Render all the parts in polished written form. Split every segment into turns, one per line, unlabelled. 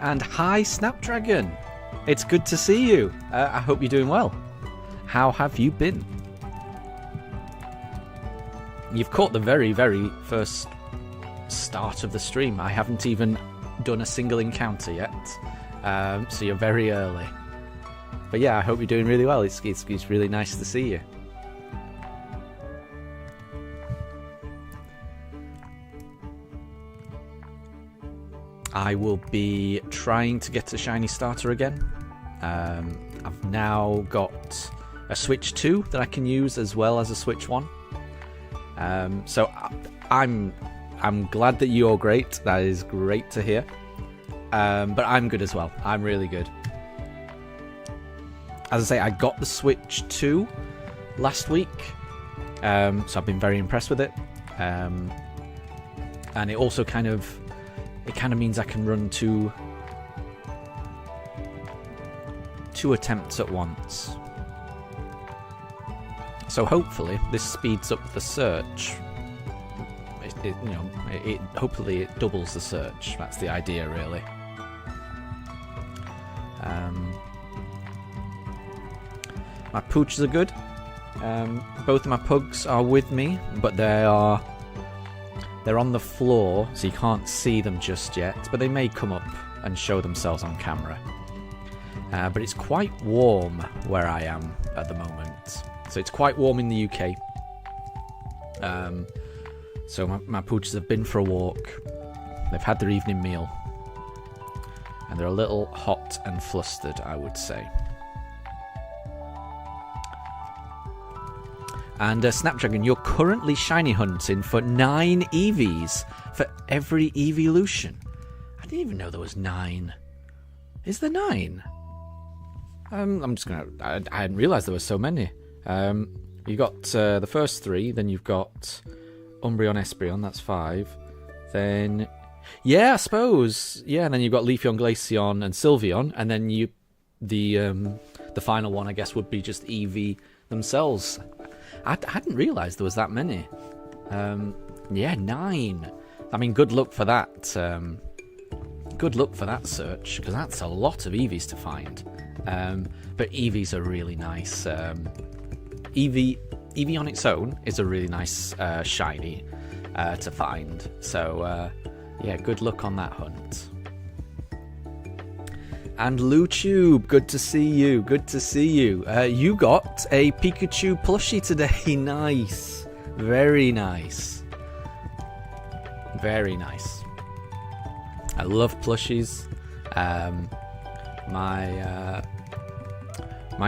And hi, Snapdragon. It's good to see you. I hope you're doing well. How have you been? You've caught the very, very first start of the stream. I haven't even done a single encounter yet. So you're very early. But yeah, I hope you're doing really well. It's really nice to see you. I will be trying to get a shiny starter again. I've now got a Switch 2 that I can use as well as a Switch 1. So I'm glad that you're great. That is great to hear. But I'm good as well. I'm really good. As I say, I got the Switch 2 last week. So I've been very impressed with it. And it also kind of means I can run two attempts at once. So hopefully this speeds up the search. Hopefully it doubles the search. That's the idea, really. My pooches are good. Both of my pugs are with me, but they're on the floor, so you can't see them just yet, but they may come up and show themselves on camera. But it's quite warm where I am at the moment. So it's quite warm in the UK. So my pooches have been for a walk. They've had their evening meal. And they're a little hot and flustered, I would say. And Snapdragon, you're currently shiny hunting for 9 EVs for every evolution. I didn't even know there was 9. Is there 9? I'm just gonna. I hadn't realised there were so many. You got the first 3, then you've got Umbreon, Espeon. That's 5. Then, yeah, I suppose. Yeah, and then you've got Leafeon, Glaceon, and Sylveon, and then the final one, I guess, would be just EV themselves. I hadn't realised there was that many. Yeah, 9. I mean, good luck for that. Good luck for that search, because that's a lot of EVs to find. But EVs are really nice. EV on its own is a really nice shiny to find. So, yeah, good luck on that hunt. And LuTube, good to see you. Good to see you. You got a Pikachu plushie today. Nice. Very nice. Very nice. I love plushies. My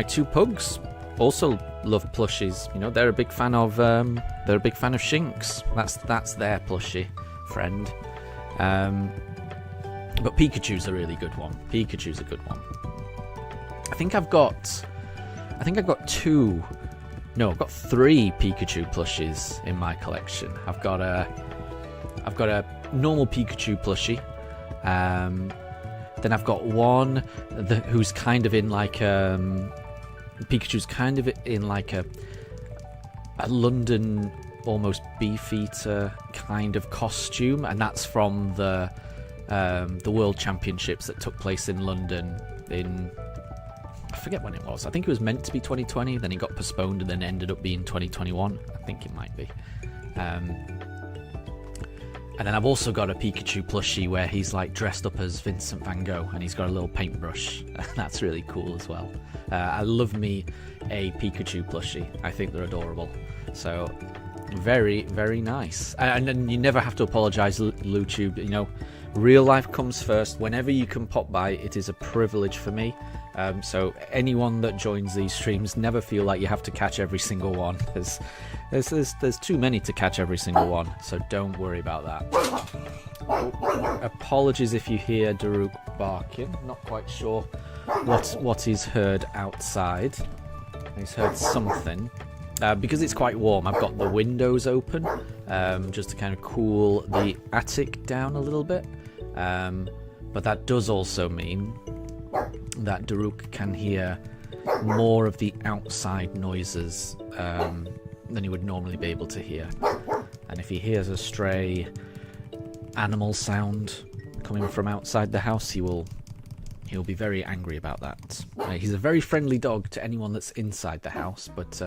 2 pugs also love plushies. You know, they're a big fan of Shinx. That's their plushie friend. But Pikachu's a really good one. Pikachu's a good one. I think I've got 2. No, I've got 3 Pikachu plushies in my collection. I've got a normal Pikachu plushie. Then I've got one who's kind of in like Pikachu's kind of in like a London almost Beefeater kind of costume, and that's from the World Championships that took place in London in, I forget when it was. I think it was meant to be 2020, then it got postponed, and then ended up being 2021. I think it might be. And then I've also got a Pikachu plushie where he's like dressed up as Vincent van Gogh, and he's got a little paintbrush. That's really cool as well. I love me a Pikachu plushie. I think they're adorable. So very, very nice. And then you never have to apologise, LuTube. You know, real life comes first. Whenever you can pop by, it is a privilege for me. So anyone that joins these streams, never feel like you have to catch every single one. There's too many to catch every single one, so don't worry about that. Apologies if you hear Daruk barking. Not quite sure what he's heard outside. He's heard something. Because it's quite warm, I've got the windows open, just to kind of cool the attic down a little bit. But that does also mean that Daruk can hear more of the outside noises than he would normally be able to hear. And if he hears a stray animal sound coming from outside the house, he will He'll be very angry about that. He's a very friendly dog to anyone that's inside the house, but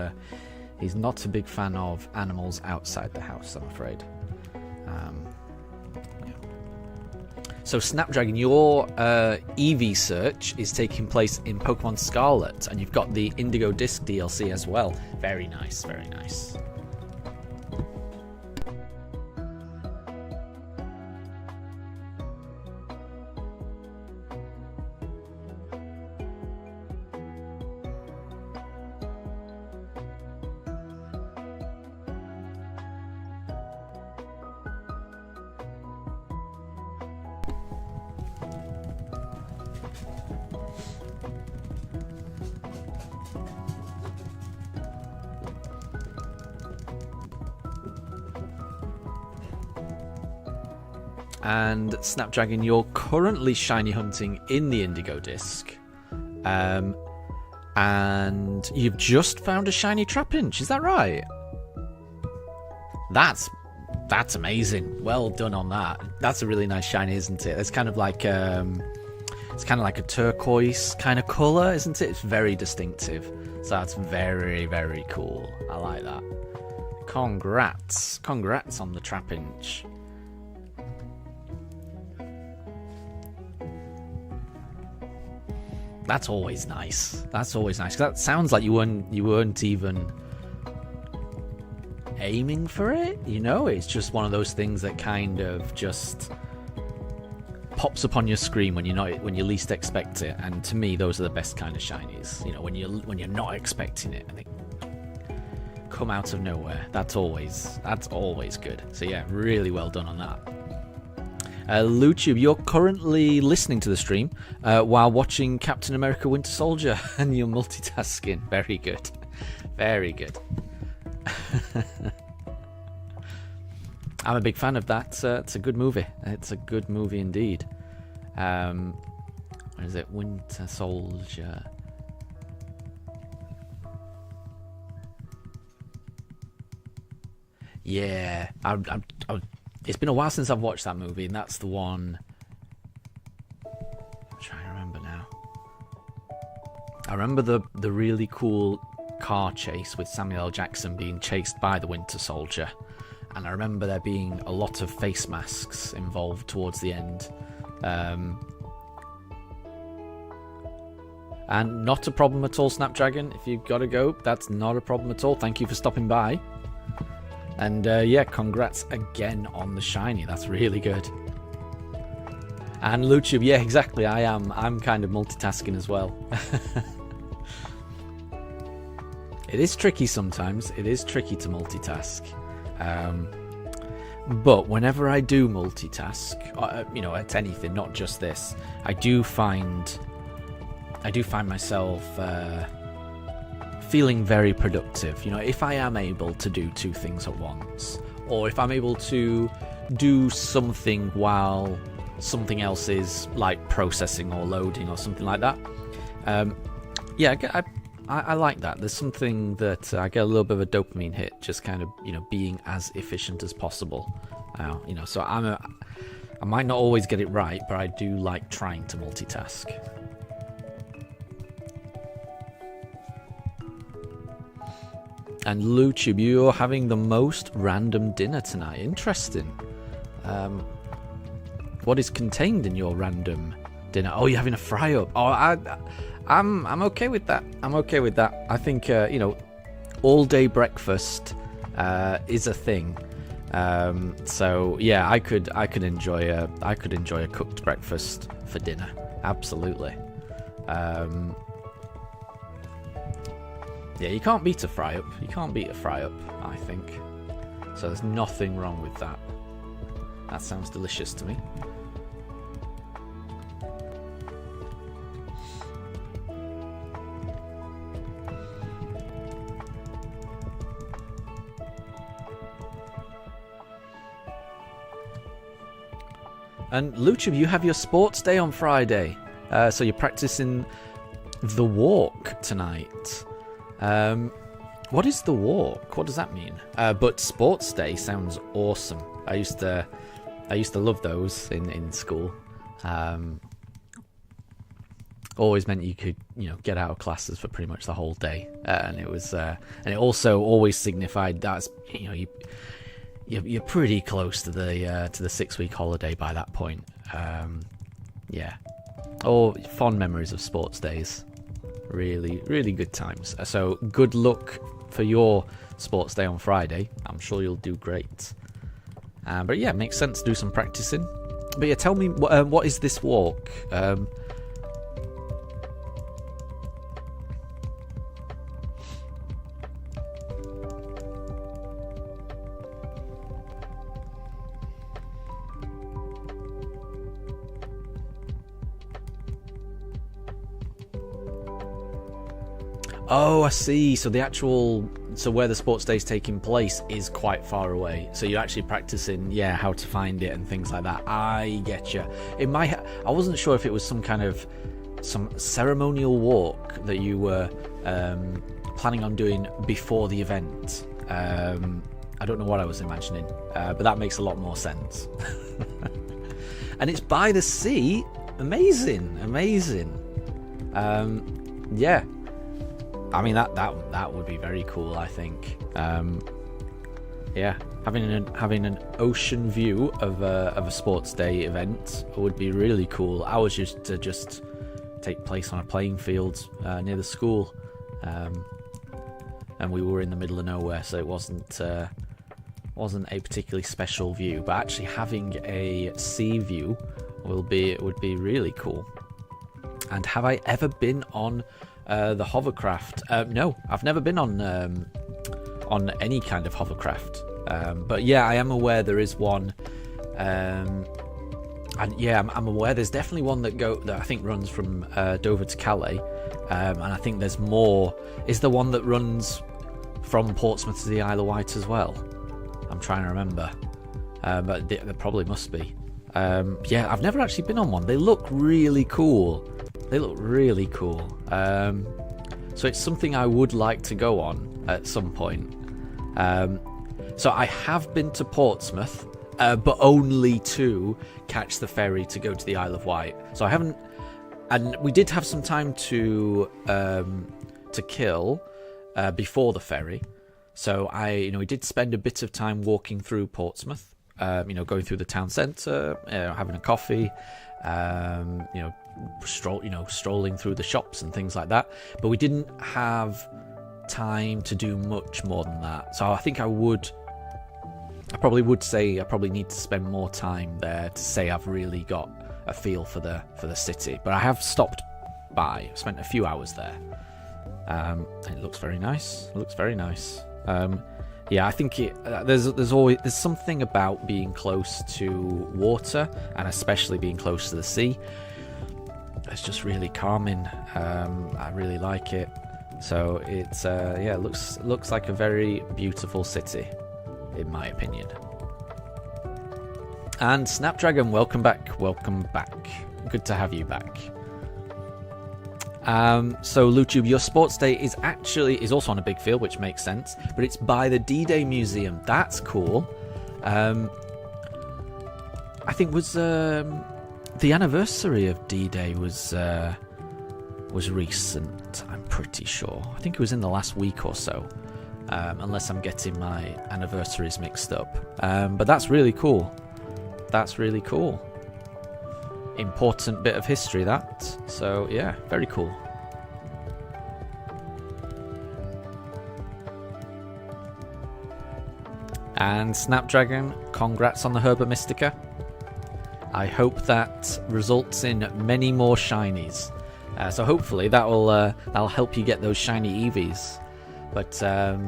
he's not a big fan of animals outside the house, I'm afraid. Yeah. So Snapdragon, your EV search is taking place in Pokemon Scarlet, and you've got the Indigo Disc DLC as well. Very nice, very nice. And Snapdragon, you're currently shiny hunting in the Indigo Disc. And you've just found a shiny Trapinch, is that right? That's amazing. Well done on that. That's a really nice shiny, isn't it? It's kind of like a turquoise kind of colour, isn't it? It's very distinctive. So that's very, very cool. I like that. Congrats. Congrats on the Trapinch. That's always nice. That's always nice. That sounds like you weren't even aiming for it. You know, it's just one of those things that kind of just pops up on your screen when you least expect it. And to me, those are the best kind of shinies. You know, when you're not expecting it and they come out of nowhere. That's always good. So yeah, really well done on that. Lutube, you're currently listening to the stream while watching Captain America Winter Soldier, and you're multitasking. Very good. Very good. I'm a big fan of that. It's a good movie. It's a good movie indeed. What is it? Winter Soldier. Yeah. It's been a while since I've watched that movie, and that's the one. I'm trying to remember now. I remember the really cool car chase with Samuel L. Jackson being chased by the Winter Soldier, and I remember there being a lot of face masks involved towards the end. And not a problem at all, Snapdragon. If you've got to go, that's not a problem at all. Thank you for stopping by. And yeah, congrats again on the shiny. That's really good. And Lutube, yeah, exactly. I'm kind of multitasking as well. It is tricky sometimes. It is tricky to multitask. But whenever I do multitask, you know, at anything, not just this, I do find myself feeling very productive. You know, if I am able to do two things at once, or if I'm able to do something while something else is like processing or loading or something like that, yeah, I like that. There's something that I get a little bit of a dopamine hit, just kind of, you know, being as efficient as possible. You know, so I might not always get it right, but I do like trying to multitask. And Lutube, you're having the most random dinner tonight. Interesting. What is contained in your random dinner? Oh, you're having a fry up. Oh, I'm okay with that. I'm okay with that. I think you know, all day breakfast is a thing. So yeah, I could enjoy a cooked breakfast for dinner. Absolutely. Yeah, you can't beat a fry up. You can't beat a fry up, I think. So there's nothing wrong with that. That sounds delicious to me. And Lutube, you have your sports day on Friday. So you're practicing the walk tonight. What is the walk? What does that mean? But sports day sounds awesome. I used to love those in school. always meant you could, get out of classes for pretty much the whole day, and it also always signified that you're pretty close to the 6-week holiday by that point. Yeah, fond memories of sports days. Really, really good times. So good luck for your sports day on Friday. I'm sure you'll do great. But yeah, it makes sense to do some practicing. But yeah, tell me, what is this walk? Oh, I see. So where the sports day is taking place is quite far away. So you're actually practicing, how to find it and things like that. I get you. I wasn't sure if it was some ceremonial walk that you were planning on doing before the event. I don't know what I was imagining, but that makes a lot more sense. And it's by the sea. Amazing. Yeah. I mean that would be very cool, I think. Yeah, having an ocean view of a sports day event would be really cool. Ours used to just take place on a playing field near the school, and we were in the middle of nowhere, so it wasn't a particularly special view. But actually having a sea view would be really cool. And have I ever been on the hovercraft? No, I've never been on any kind of hovercraft. But yeah, I am aware there is one. And yeah, I'm aware there's definitely one that I think runs from Dover to Calais. And I think there's more. Is the one that runs from Portsmouth to the Isle of Wight as well? I'm trying to remember. But there probably must be. Yeah, I've never actually been on one. They look really cool. So it's something I would like to go on at some point. So I have been to Portsmouth, but only to catch the ferry to go to the Isle of Wight. So I haven't, and we did have some time to kill before the ferry. So we did spend a bit of time walking through Portsmouth. Going through the town centre, having a coffee, strolling through the shops and things like that. But we didn't have time to do much more than that. So I think I probably would say I probably need to spend more time there to say I've really got a feel for the city. But I have stopped by, spent a few hours there. It looks very nice. Yeah, I think there's something about being close to water, and especially being close to the sea. It's just really calming. I really like it. So it's it looks like a very beautiful city, in my opinion. And Snapdragon, welcome back. Good to have you back. So Lutube, your sports day is also on a big field, which makes sense, but it's by the D-Day Museum. That's cool. I think was the anniversary of D-Day was recent. I'm pretty sure. I think it was in the last week or so, unless I'm getting my anniversaries mixed up. But that's really cool. Important bit of history, that. So yeah, very cool. And Snapdragon, congrats on the Herba Mystica. I hope that results in many more shinies. So hopefully that'll help you get those shiny Eevees. But I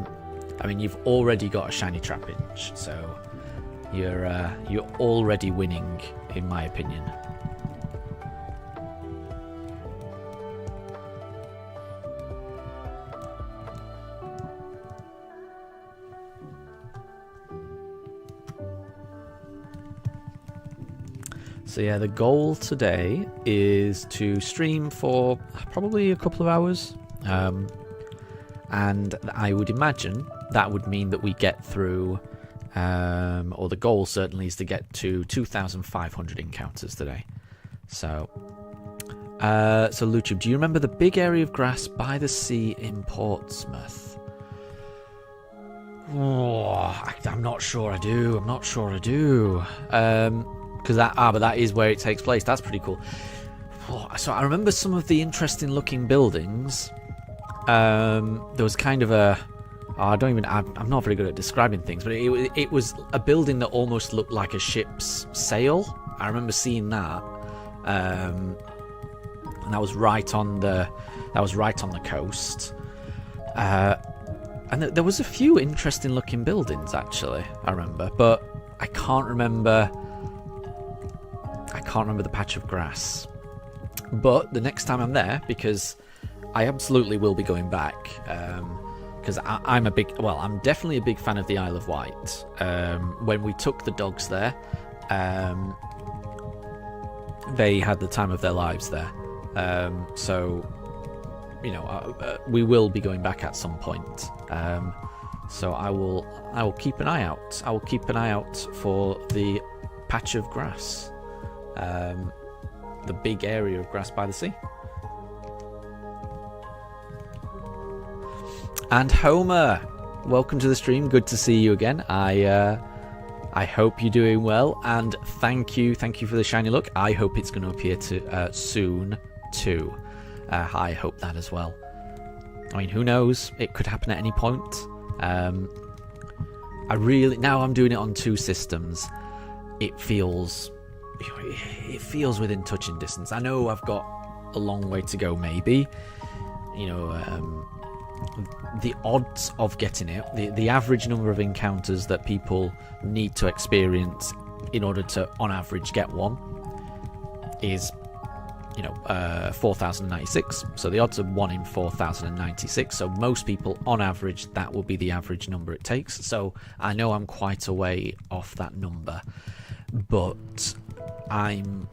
mean, you've already got a shiny Trapinch, so you're already winning, in my opinion. So yeah, the goal today is to stream for probably a couple of hours, and I would imagine that would mean that we get through, or the goal certainly is to get to 2,500 encounters today. So So Luchub, do you remember the big area of grass by the sea in Portsmouth? Oh, I'm not sure I do. I'm not sure I do. Because but that is where it takes place. That's pretty cool. Oh, so I remember some of the interesting looking buildings. There was kind of a... I'm not very good at describing things, but it was a building that almost looked like a ship's sail. I remember seeing that. And that was right on the coast. And there was a few interesting looking buildings, actually, I remember, but I can't remember the patch of grass. But the next time I'm there, because I absolutely will be going back, because I'm definitely a big fan of the Isle of Wight. When we took the dogs there, they had the time of their lives there. So, you know, we will be going back at some point. So I will keep an eye out. I will keep an eye out for the patch of grass, the big area of grass by the sea. And Homer, welcome to the stream. Good to see you again. I hope you're doing well, and thank you for the shiny look. I hope it's going to appear soon too. I hope that as well. I mean, who knows? It could happen at any point. Now I'm doing it on 2 systems. It feels within touching distance. I know I've got a long way to go, maybe. You know, the odds of getting it, the average number of encounters that people need to experience in order to, on average, get one is, 4,096. So the odds are 1 in 4,096. So most people, on average, that will be the average number it takes. So I know I'm quite a way off that number, but I'm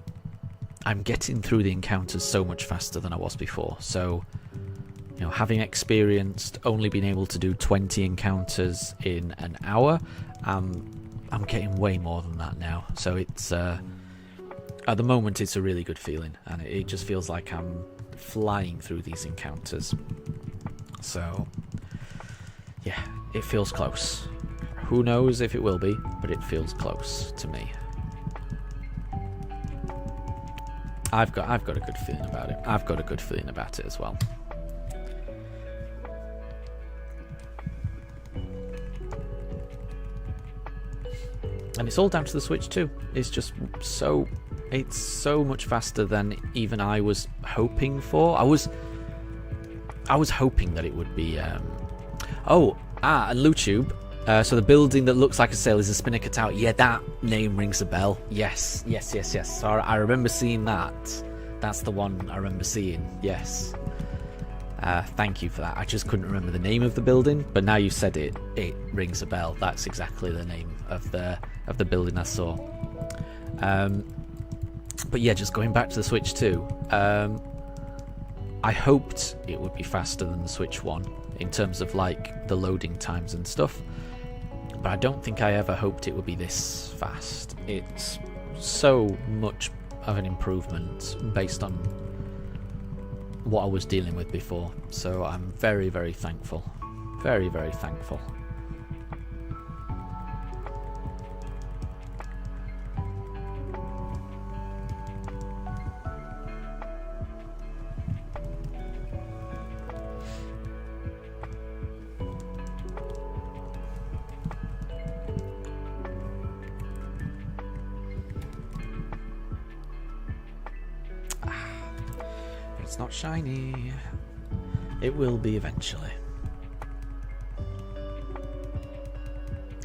getting through the encounters so much faster than I was before. So, having experienced only being able to do 20 encounters in an hour, I'm getting way more than that now. So it's at the moment it's a really good feeling, and it just feels like I'm flying through these encounters. So yeah, it feels close. Who knows if it will be, but it feels close to me. I've got a good feeling about it. I've got a good feeling about it as well. And it's all down to the Switch too. It's just so much faster than even I was hoping for. I was hoping that it would be and Lutube. So the building that looks like a sail is a Spinnaker Tower. Yeah, that name rings a bell. Yes. So I remember seeing that. That's the one I remember seeing. Yes. Thank you for that. I just couldn't remember the name of the building, but now you said it, it rings a bell. That's exactly the name of the building I saw. But yeah, just going back to the Switch 2, I hoped it would be faster than the Switch 1 in terms of like the loading times and stuff, but I don't think I ever hoped it would be this fast. It's so much of an improvement based on what I was dealing with before, so I'm very, very thankful. Very, very thankful. It's not shiny. It will be eventually.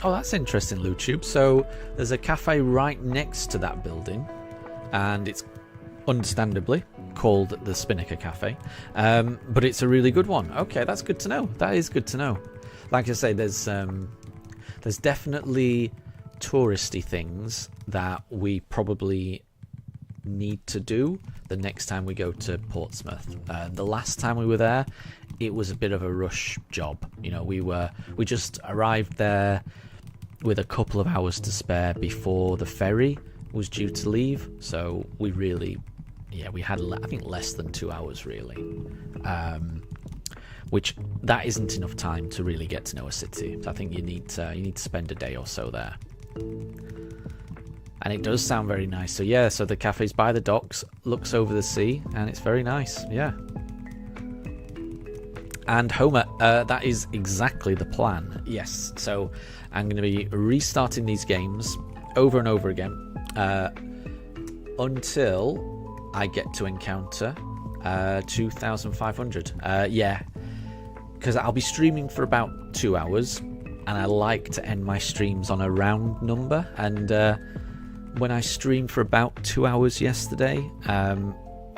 Oh, that's interesting, Lutube. So there's a cafe right next to that building, and it's understandably called the Spinnaker Cafe, but it's a really good one. Okay, that's good to know. That is good to know. Like I say, there's definitely touristy things that we probably need to do the next time we go to Portsmouth. The last time we were there, it was a bit of a rush job. You know, we just arrived there with a couple of hours to spare before the ferry was due to leave, so we really yeah, we had, I think, less than 2 hours, really. Which, that isn't enough time to really get to know a city. So I think you need to spend a day or so there. And it does sound very nice. So yeah, so the cafe's by the docks, looks over the sea, and it's very nice, yeah. And Homer, that is exactly the plan, yes. So I'm going to be restarting these games over and over again until I get to encounter 2,500. Yeah, because I'll be streaming for about 2 hours, and I like to end my streams on a round number. And when I streamed for about 2 hours yesterday,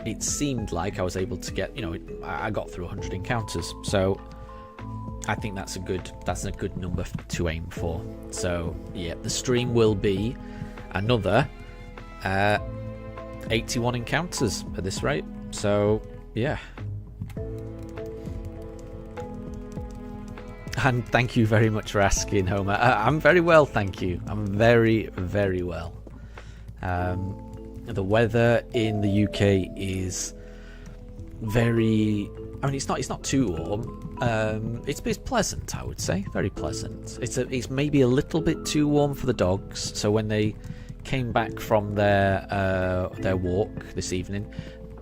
it seemed like I was able to get, I got through 100 encounters. So I think that's a good number to aim for. So yeah, the stream will be another 81 encounters at this rate. So yeah. And thank you very much for asking, Homer. I'm very well, thank you. I'm very, very well. The weather in the UK is very... I mean, it's not too warm. It's pleasant, I would say. Very pleasant. It's maybe a little bit too warm for the dogs. So when they came back from their walk this evening,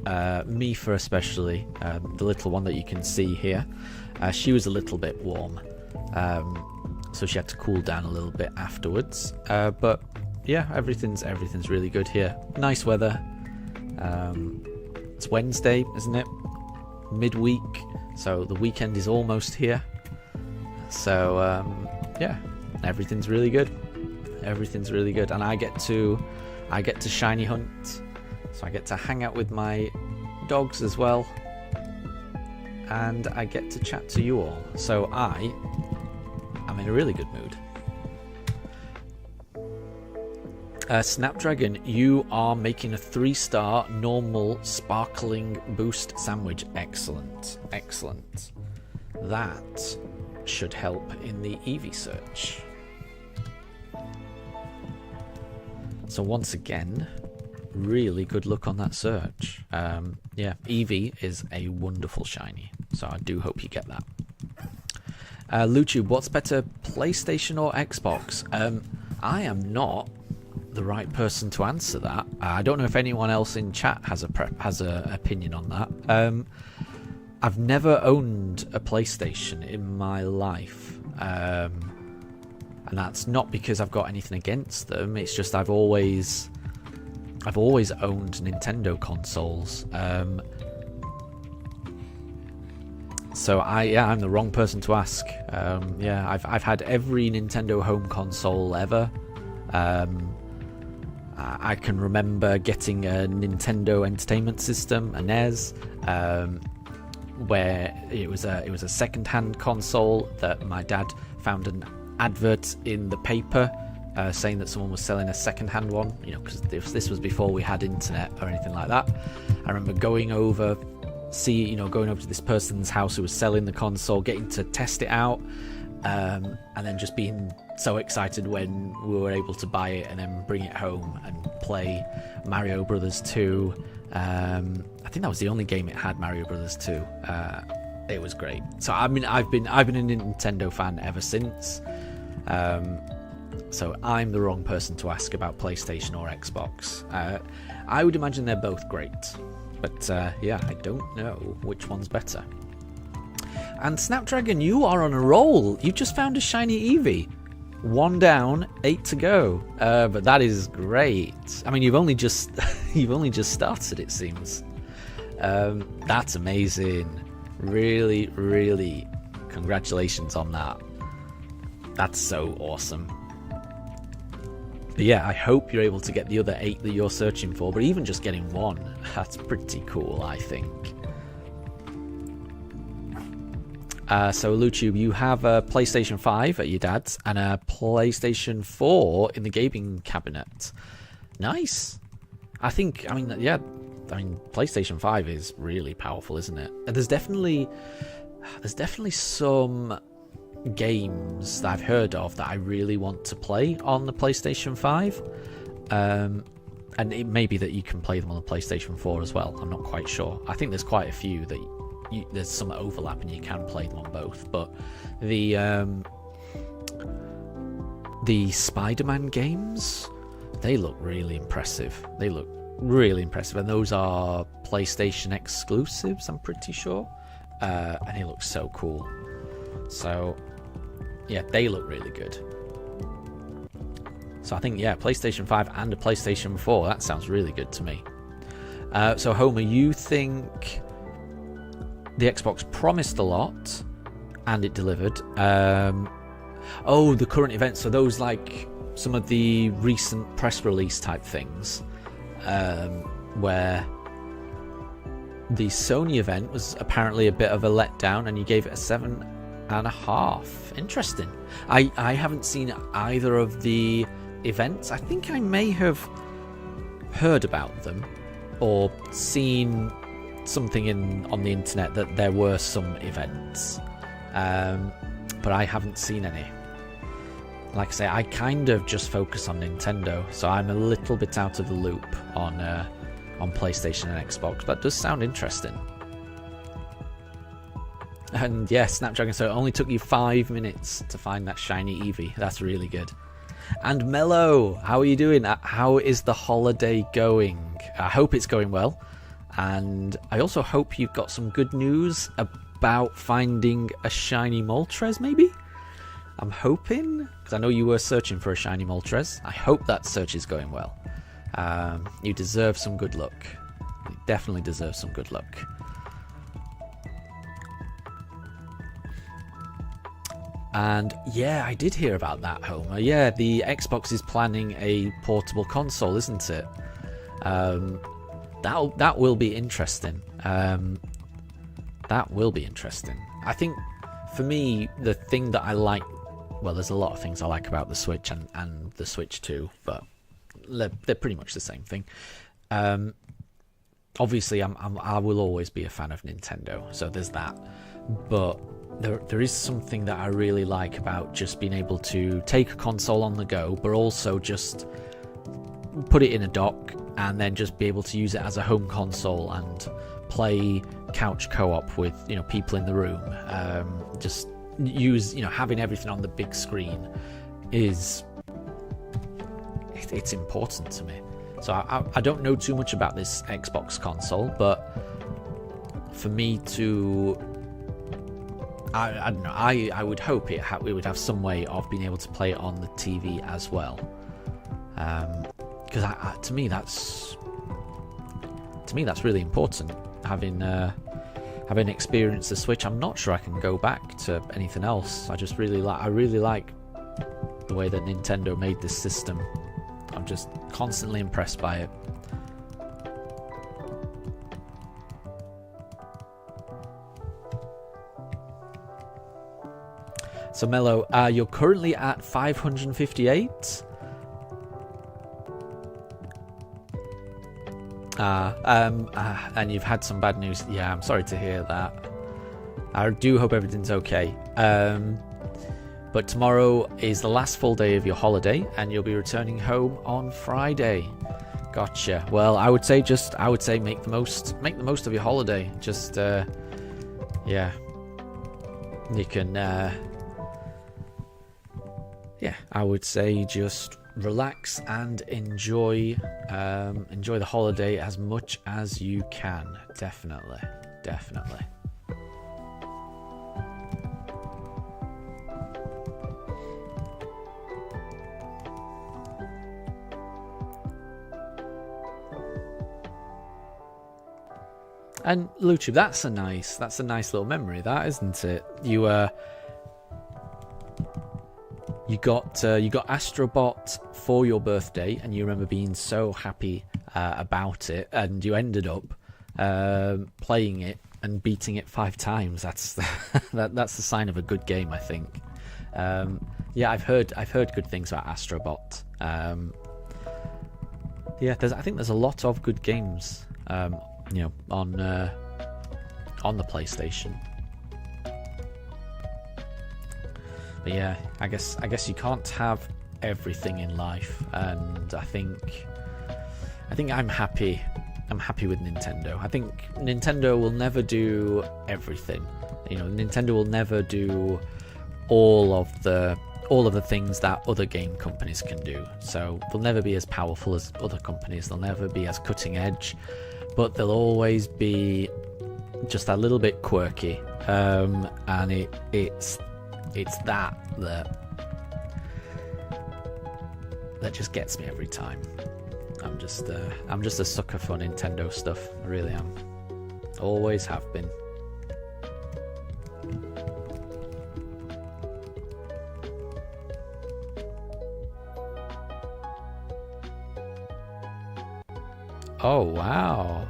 Mifa especially, the little one that you can see here, she was a little bit warm. So she had to cool down a little bit afterwards. But yeah, everything's really good here. Nice weather. It's Wednesday, isn't it? Midweek, so the weekend is almost here. So yeah, everything's really good. Everything's really good, and I get to shiny hunt, so I get to hang out with my dogs as well, and I get to chat to you all. So I'm in a really good mood. Snapdragon, you are making a 3-star normal sparkling boost sandwich. Excellent, excellent. That should help in the Eevee search. So once again, really good luck on that search. Yeah, Eevee is a wonderful shiny, so I do hope you get that. Luchu, what's better, PlayStation or Xbox? I am not the right person to answer that. I don't know if anyone else in chat has a opinion on that. I've never owned a PlayStation in my life, and that's not because I've got anything against them. It's just I've always owned Nintendo consoles. So I'm the wrong person to ask. Yeah, I've had every Nintendo home console ever. I can remember getting a Nintendo Entertainment System, a NES, where it was a second-hand console that my dad found an advert in the paper saying that someone was selling a second-hand one. Because this was before we had internet or anything like that. I remember going over to this person's house who was selling the console, getting to test it out, and then just being so excited when we were able to buy it and then bring it home and play Mario Brothers 2. I think that was the only game it had, Mario Brothers 2. It was great. So I mean, I've been a Nintendo fan ever since. So I'm the wrong person to ask about PlayStation or Xbox. I would imagine they're both great, but yeah, I don't know which one's better. And Snapdragon, you are on a roll. You just found a shiny Eevee. 1 down, 8 to go. But that is great. I mean, you've only just started, it seems. That's amazing. Really, really, congratulations on that. That's so awesome. But yeah, I hope you're able to get the other 8 that you're searching for. But even just getting 1, that's pretty cool, I think. So Luchu, you have a PlayStation 5 at your dad's and a PlayStation 4 in the gaming cabinet. Nice. I mean, PlayStation 5 is really powerful, isn't it? And there's definitely some games that I've heard of that I really want to play on the PlayStation 5. and it may be that you can play them on the PlayStation 4 as well. I'm not quite sure. I think there's quite a few that there's some overlap and you can play them on both. But the Spider-Man games, they look really impressive. And those are PlayStation exclusives, I'm pretty sure. And it looks so cool. So, yeah, they look really good. So I think, yeah, PlayStation 5 and a PlayStation 4, that sounds really good to me. So, Homer, you think the Xbox promised a lot and it delivered. The current events, so those like some of the recent press release type things, where the Sony event was apparently a bit of a letdown and you gave it a 7.5. Interesting. I haven't seen either of the events. I think I may have heard about them or seen something on the internet that there were some events, but I haven't seen any. Like I say, I kind of just focus on Nintendo, so I'm a little bit out of the loop on PlayStation and Xbox, but it does sound interesting. And yeah, Snapdragon, so it only took you 5 minutes to find that shiny Eevee. That's really good. And Mello, how are you doing? How is the holiday going? I hope it's going well. And I also hope you've got some good news about finding a shiny Moltres, maybe? I'm hoping, because I know you were searching for a shiny Moltres. I hope that search is going well. You deserve some good luck. You definitely deserve some good luck. And yeah, I did hear about that, Homer. Yeah, the Xbox is planning a portable console, isn't it? That will be interesting. That will be interesting. I think for me, the thing that I like, well, there's a lot of things I like about the Switch and the Switch 2, but they're pretty much the same thing. Obviously, I will always be a fan of Nintendo, so there's that. But there is something that I really like about just being able to take a console on the go, but also just put it in a dock and then just be able to use it as a home console and play couch co-op with people in the room. Just use having everything on the big screen it's important to me. So I don't know too much about this Xbox console, but for me to I don't know. I would hope it would have some way of being able to play it on the TV as well. Because to me that's really important. Having experienced the Switch, I'm not sure I can go back to anything else. I really like the way that Nintendo made this system. I'm just constantly impressed by it. So Mello, you're currently at 558. And you've had some bad news. Yeah, I'm sorry to hear that. I do hope everything's okay. But tomorrow is the last full day of your holiday, and you'll be returning home on Friday. Gotcha. Well, I would say make the most of your holiday. Just yeah, you can. Yeah, I would say just relax and enjoy the holiday as much as you can. Definitely. And Luchu, that's a nice little memory, that, isn't it? You got Astrobot for your birthday, and you remember being so happy about it, and you ended up playing it and beating it 5 times. That's that's the sign of a good game, I think. Yeah, I've heard good things about Astrobot. Yeah, I think there's a lot of good games, on the PlayStation. But yeah, I guess you can't have everything in life, and I think I think I'm happy. I'm happy with Nintendo. I think Nintendo will never do everything. You know, Nintendo will never do all of the things that other game companies can do. So they'll never be as powerful as other companies. They'll never be as cutting edge, but they'll always be just a little bit quirky. And it's that just gets me every time. I'm just a sucker for Nintendo stuff. I really am. Always have been. Oh wow.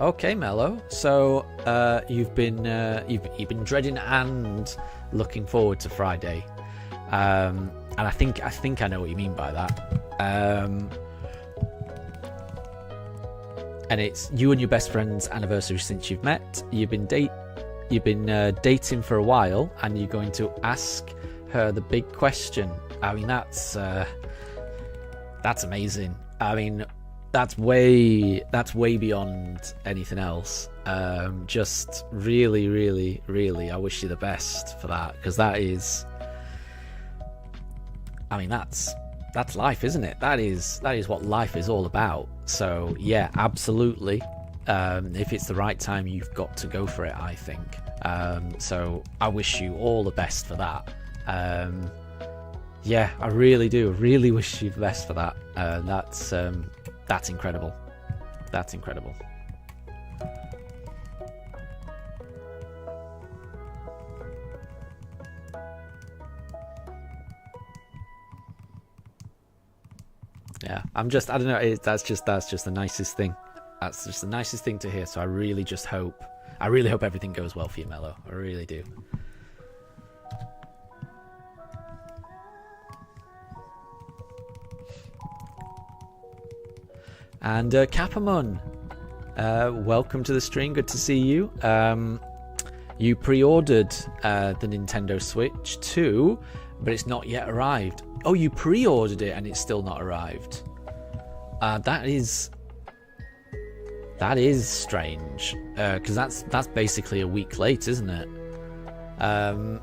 Okay, Mello. So you've been dreading and looking forward to Friday, and I think I know what you mean by that. And it's you and your best friend's anniversary since you've met. You've been dating for a while, and you're going to ask her the big question. I mean, that's amazing. I mean, that's way beyond anything else. Just really, really, really, I wish you the best for that, because that is, I mean, that's life, isn't it? That is what life is all about. So yeah, absolutely. If it's the right time, you've got to go for it, I think. So I wish you all the best for that. Yeah, I really do. Really wish you the best for that. That's incredible. That's incredible. Yeah, I don't know. That's just the nicest thing. That's just the nicest thing to hear. So I really hope everything goes well for you, Mello. I really do. And Capamon, welcome to the stream. Good to see you. You pre-ordered the Nintendo Switch 2, but it's not yet arrived. Oh, you pre-ordered it and it's still not arrived. That is strange, because that's basically a week late, isn't it? I'm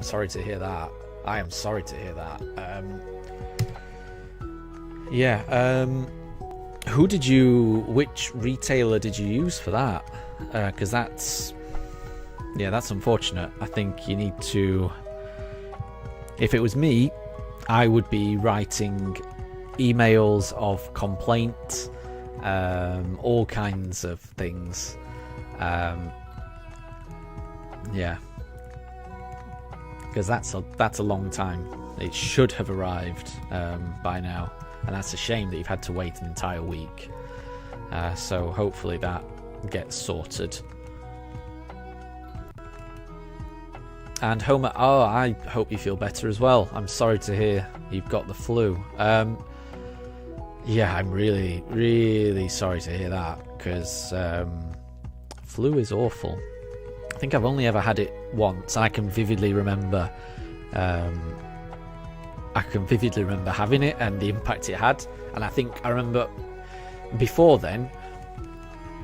sorry to hear that. I am sorry to hear that. Yeah. Which retailer did you use for that? Because that's unfortunate. I think you need to. If it was me, I would be writing emails of complaint, all kinds of things. Yeah, because that's a long time. It should have arrived by now, and that's a shame that you've had to wait an entire week. So hopefully that gets sorted. And Homer, I hope you feel better as well. I'm sorry to hear you've got the flu. Yeah, I'm really, really sorry to hear that, because flu is awful. I think I've only ever had it once, and I can vividly remember having it and the impact it had. And I think I remember before then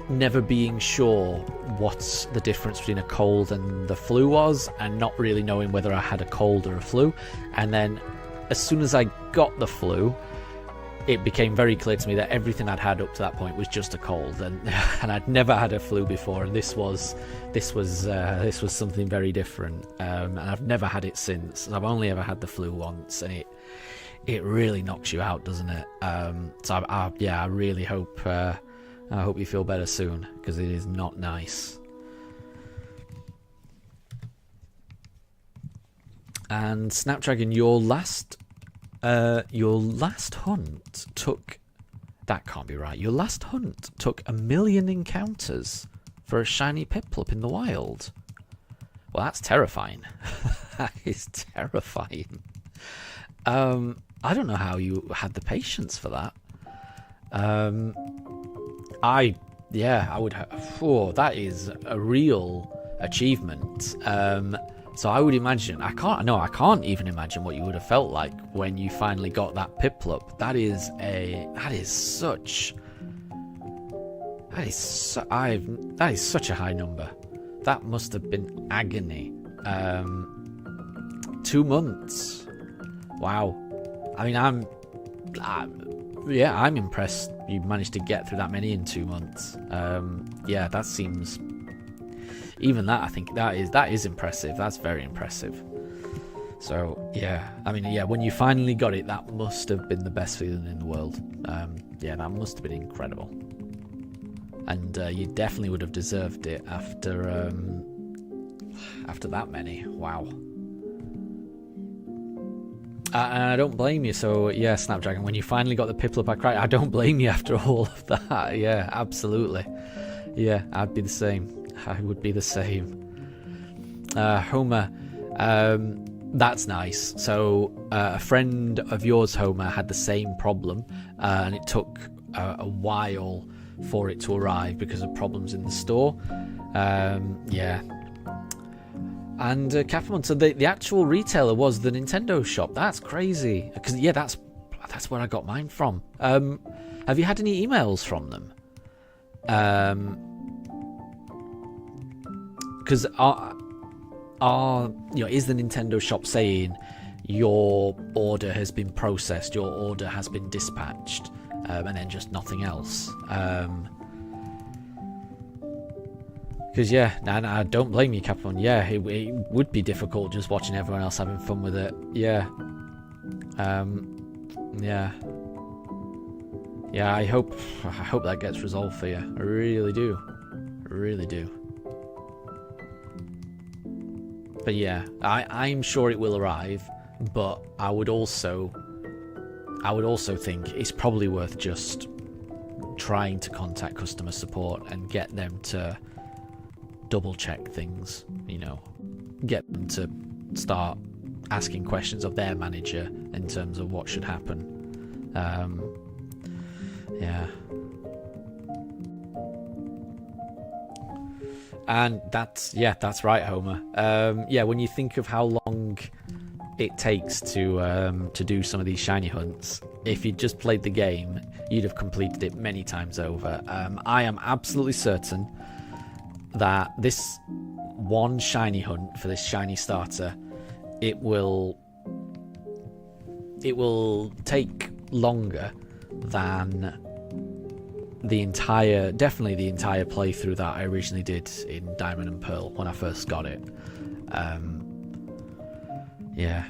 never being sure what the difference between a cold and the flu was, and not really knowing whether I had a cold or a flu. And then as soon as I got the flu, it became very clear to me that everything I'd had up to that point was just a cold, and I'd never had a flu before, and this was something very different. And I've never had it since. I've only ever had the flu once, and it really knocks you out, doesn't it? So I really hope you feel better soon, because it is not nice. And Snapdragon, your last hunt took... That can't be right. Your last hunt took 1 million encounters for a shiny Piplup in the wild. Well, that's terrifying. That is terrifying. I don't know how you had the patience for that. I would have... that is a real achievement. So I would imagine, I can't even imagine what you would have felt like when you finally got that Piplup. That is such a high number. That must have been agony. 2 months. Wow. I mean, I'm impressed you managed to get through that many in 2 months. Yeah, that seems... Even that, I think that is impressive. That's very impressive. So, yeah. I mean, yeah, when you finally got it, that must have been the best feeling in the world. Yeah, that must have been incredible. And you definitely would have deserved it after that many. Wow. And I don't blame you. So, yeah, Snapdragon, when you finally got the Piplup, I cried. I don't blame you after all of that. Yeah, absolutely. Yeah, I'd be the same. I would be the same. Homer, that's nice. So a friend of yours, Homer, had the same problem, and it took a while for it to arrive because of problems in the store. Yeah. And Capamon, so the actual retailer was the Nintendo shop. That's crazy. Because yeah, that's where I got mine from. Have you had any emails from them? Because is the Nintendo shop saying your order has been processed, your order has been dispatched, and then just nothing else? Because yeah, and I don't blame you, Capcom. Yeah, it would be difficult just watching everyone else having fun with it. Yeah, yeah, yeah. I hope that gets resolved for you. I really do, But yeah, I'm sure it will arrive. But I would also think it's probably worth just trying to contact customer support and get them to double check things, get them to start asking questions of their manager in terms of what should happen. Yeah. And that's right, Homer. Yeah, when you think of how long it takes to do some of these shiny hunts, if you'd just played the game, you'd have completed it many times over. I am absolutely certain that this one shiny hunt for this shiny starter, it will take longer than definitely the entire playthrough that I originally did in Diamond and Pearl when I first got it. Yeah,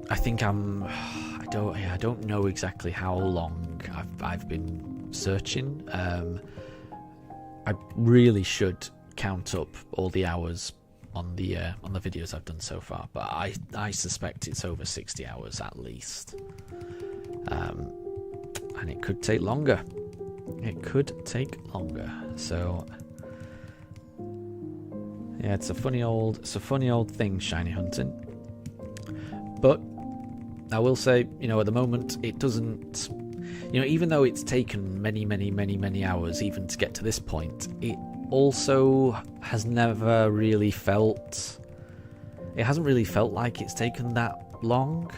I think I don't know exactly how long I've been searching. I really should count up all the hours on the videos I've done so far, but I suspect it's over 60 hours at least. And it could take longer. So yeah, it's a funny old thing, shiny hunting. But I will say, at the moment it doesn't, even though it's taken many hours even to get to this point, it also has never really felt, it hasn't really felt like it's taken that long,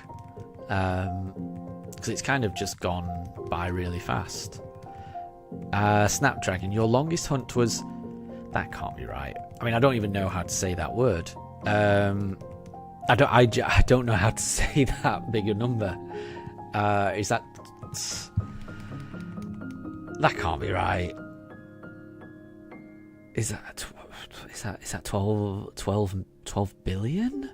because it's kind of just gone by really fast. Snapdragon, your longest hunt was... That can't be right. I mean, I don't even know how to say that word. I don't know how to say that big a number. Is that... That can't be right. Is that 12 billion?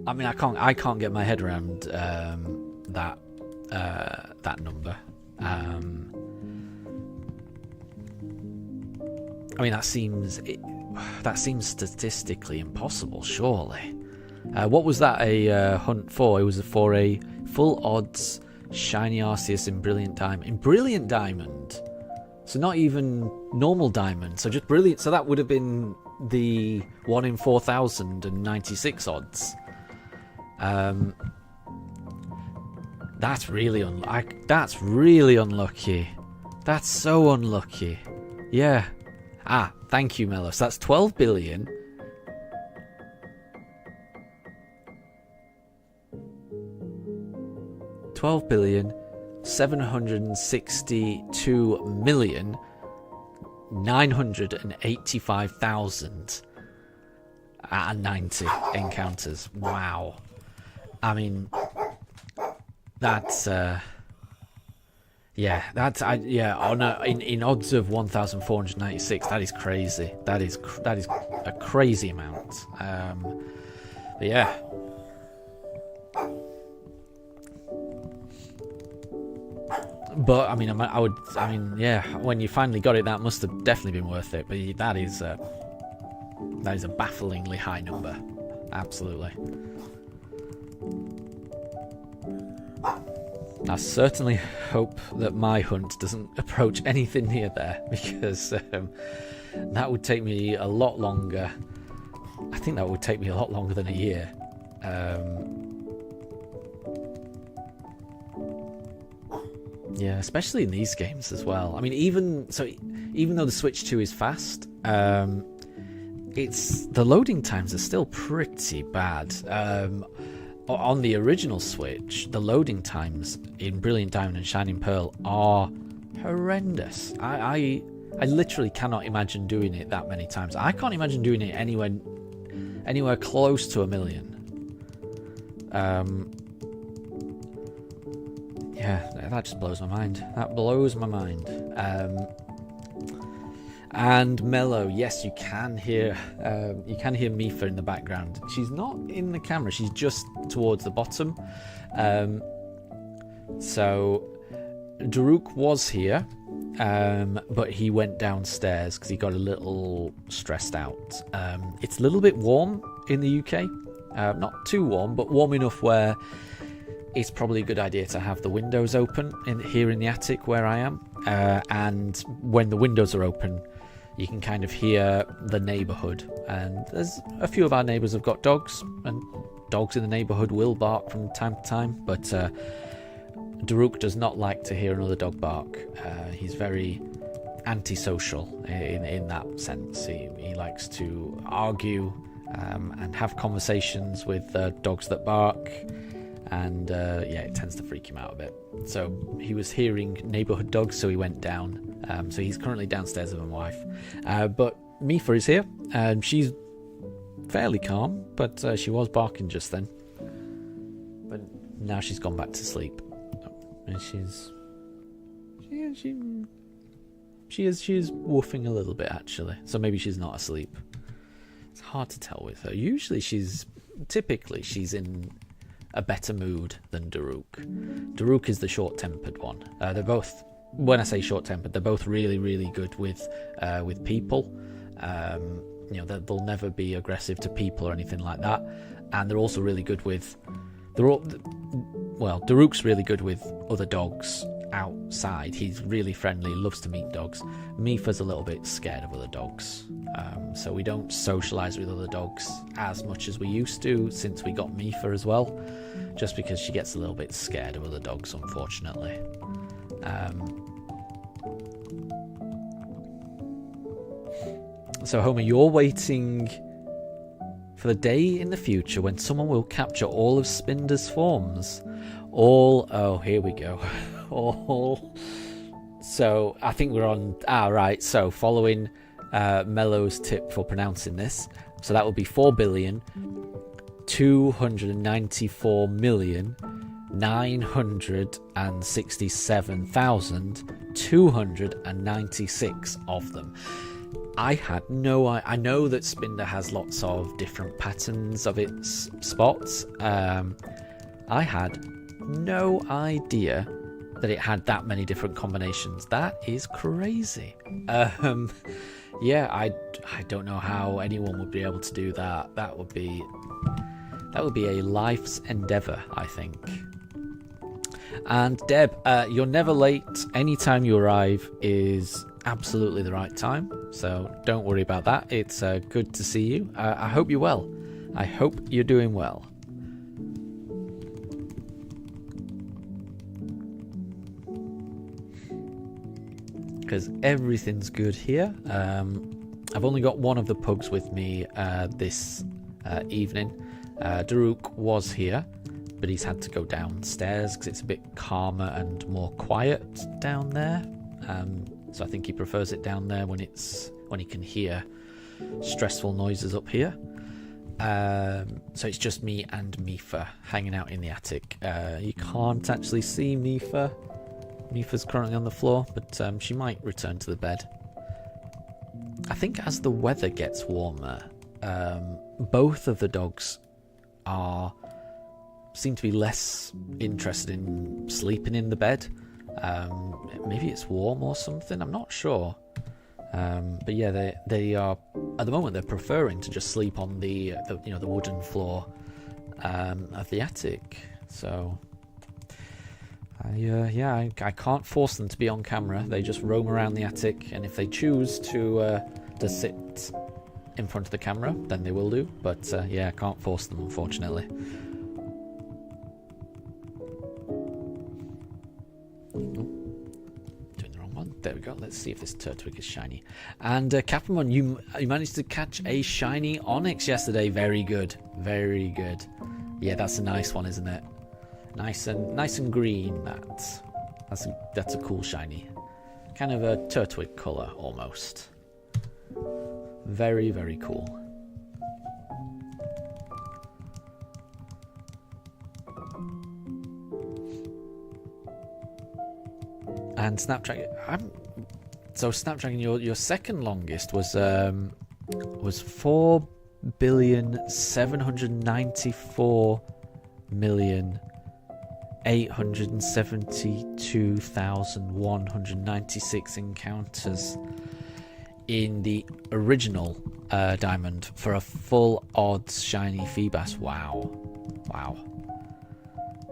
I mean, I can't get my head around that number. I mean, that seems statistically impossible, surely. What was that a hunt for? It was for a full odds shiny Arceus in Brilliant Diamond. In Brilliant Diamond, so not even normal Diamond, so just Brilliant. So that would have been the 1 in 4,096 odds. That's really unlucky. That's so unlucky. Yeah. Thank you, Mello. So that's 12 billion. $12,762,985,090 encounters. Wow. I mean, that's yeah, that's in odds of 1,496. That is crazy. That is a crazy amount. But yeah. But I mean, yeah. When you finally got it, that must have definitely been worth it. But that is a bafflingly high number. Absolutely. I certainly hope that my hunt doesn't approach anything near there, because that would take me a lot longer. I think that would take me a lot longer than a year. Yeah, especially in these games as well. I mean, even though the Switch 2 is fast, it's the loading times are still pretty bad. On the original Switch, the loading times in Brilliant Diamond and Shining Pearl are horrendous. I literally cannot imagine doing it that many times. I can't imagine doing it anywhere close to 1 million. Yeah, that just blows my mind. That blows my mind. And Mello, yes, you can hear Mifa in the background. She's not in the camera. She's just towards the bottom. So Daruk was here, but he went downstairs because he got a little stressed out. It's a little bit warm in the UK. Not too warm, but warm enough where it's probably a good idea to have the windows open here in the attic where I am. And when the windows are open, you can kind of hear the neighbourhood. And there's a few of our neighbours have got dogs, and dogs in the neighbourhood will bark from time to time. But Daruk does not like to hear another dog bark. He's very antisocial in that sense. He likes to argue and have conversations with dogs that bark. And yeah, it tends to freak him out a bit. So he was hearing neighbourhood dogs, so he went down. So he's currently downstairs with my wife. But Mifa is here, and she's fairly calm, but she was barking just then. But now she's gone back to sleep, and she is woofing a little bit actually. So maybe she's not asleep. It's hard to tell with her. Usually she's in a better mood than Daruk. Daruk is the short-tempered one. They're both, when I say short-tempered, they're both really, really good with people. They'll never be aggressive to people or anything like that. And they're also really good with... Daruk's really good with other dogs outside. He's really friendly, loves to meet dogs. Mifa's a little bit scared of other dogs. So we don't socialise with other dogs as much as we used to since we got Mifa as well, just because she gets a little bit scared of other dogs, unfortunately. So Homer, you're waiting for the day in the future when someone will capture all of Spinder's forms. Here we go. So I think we're on... right, so following Mello's tip for pronouncing this, so that would be 4,294,967,296 of them. I know that Spinder has lots of different patterns of its spots. I had no idea that it had that many different combinations. That is crazy. Yeah, I don't know how anyone would be able to do that. That would be a life's endeavour, I think. And Deb, you're never late. Anytime you arrive is absolutely the right time, so don't worry about that. It's good to see you. I hope you're well. I hope you're doing well. Because everything's good here. I've only got one of the pugs with me this evening. Daruk was here, but he's had to go downstairs because it's a bit calmer and more quiet down there. So I think he prefers it down there when he can hear stressful noises up here. So it's just me and Mifa hanging out in the attic. You can't actually see Mifa. Mifa's currently on the floor, but she might return to the bed. I think as the weather gets warmer, both of the dogs seem to be less interested in sleeping in the bed. Maybe it's warm or something, I'm not sure. But yeah, they are at the moment they're preferring to just sleep on the wooden floor of the attic. So I can't force them to be on camera. They just roam around the attic, and if they choose to sit in front of the camera, then they will do. But yeah, I can't force them, unfortunately. There we go. Let's see if this Turtwig is shiny. And Capamon, you managed to catch a shiny Onyx yesterday. Very good, very good. Yeah, that's a nice one, isn't it? Nice and green. That's a cool shiny. Kind of a Turtwig colour almost. Very, very cool. And Snapdragon, Snapdragon, your second longest was 4,794,872,196 encounters in the original diamond for a full odds shiny Feebas. Wow.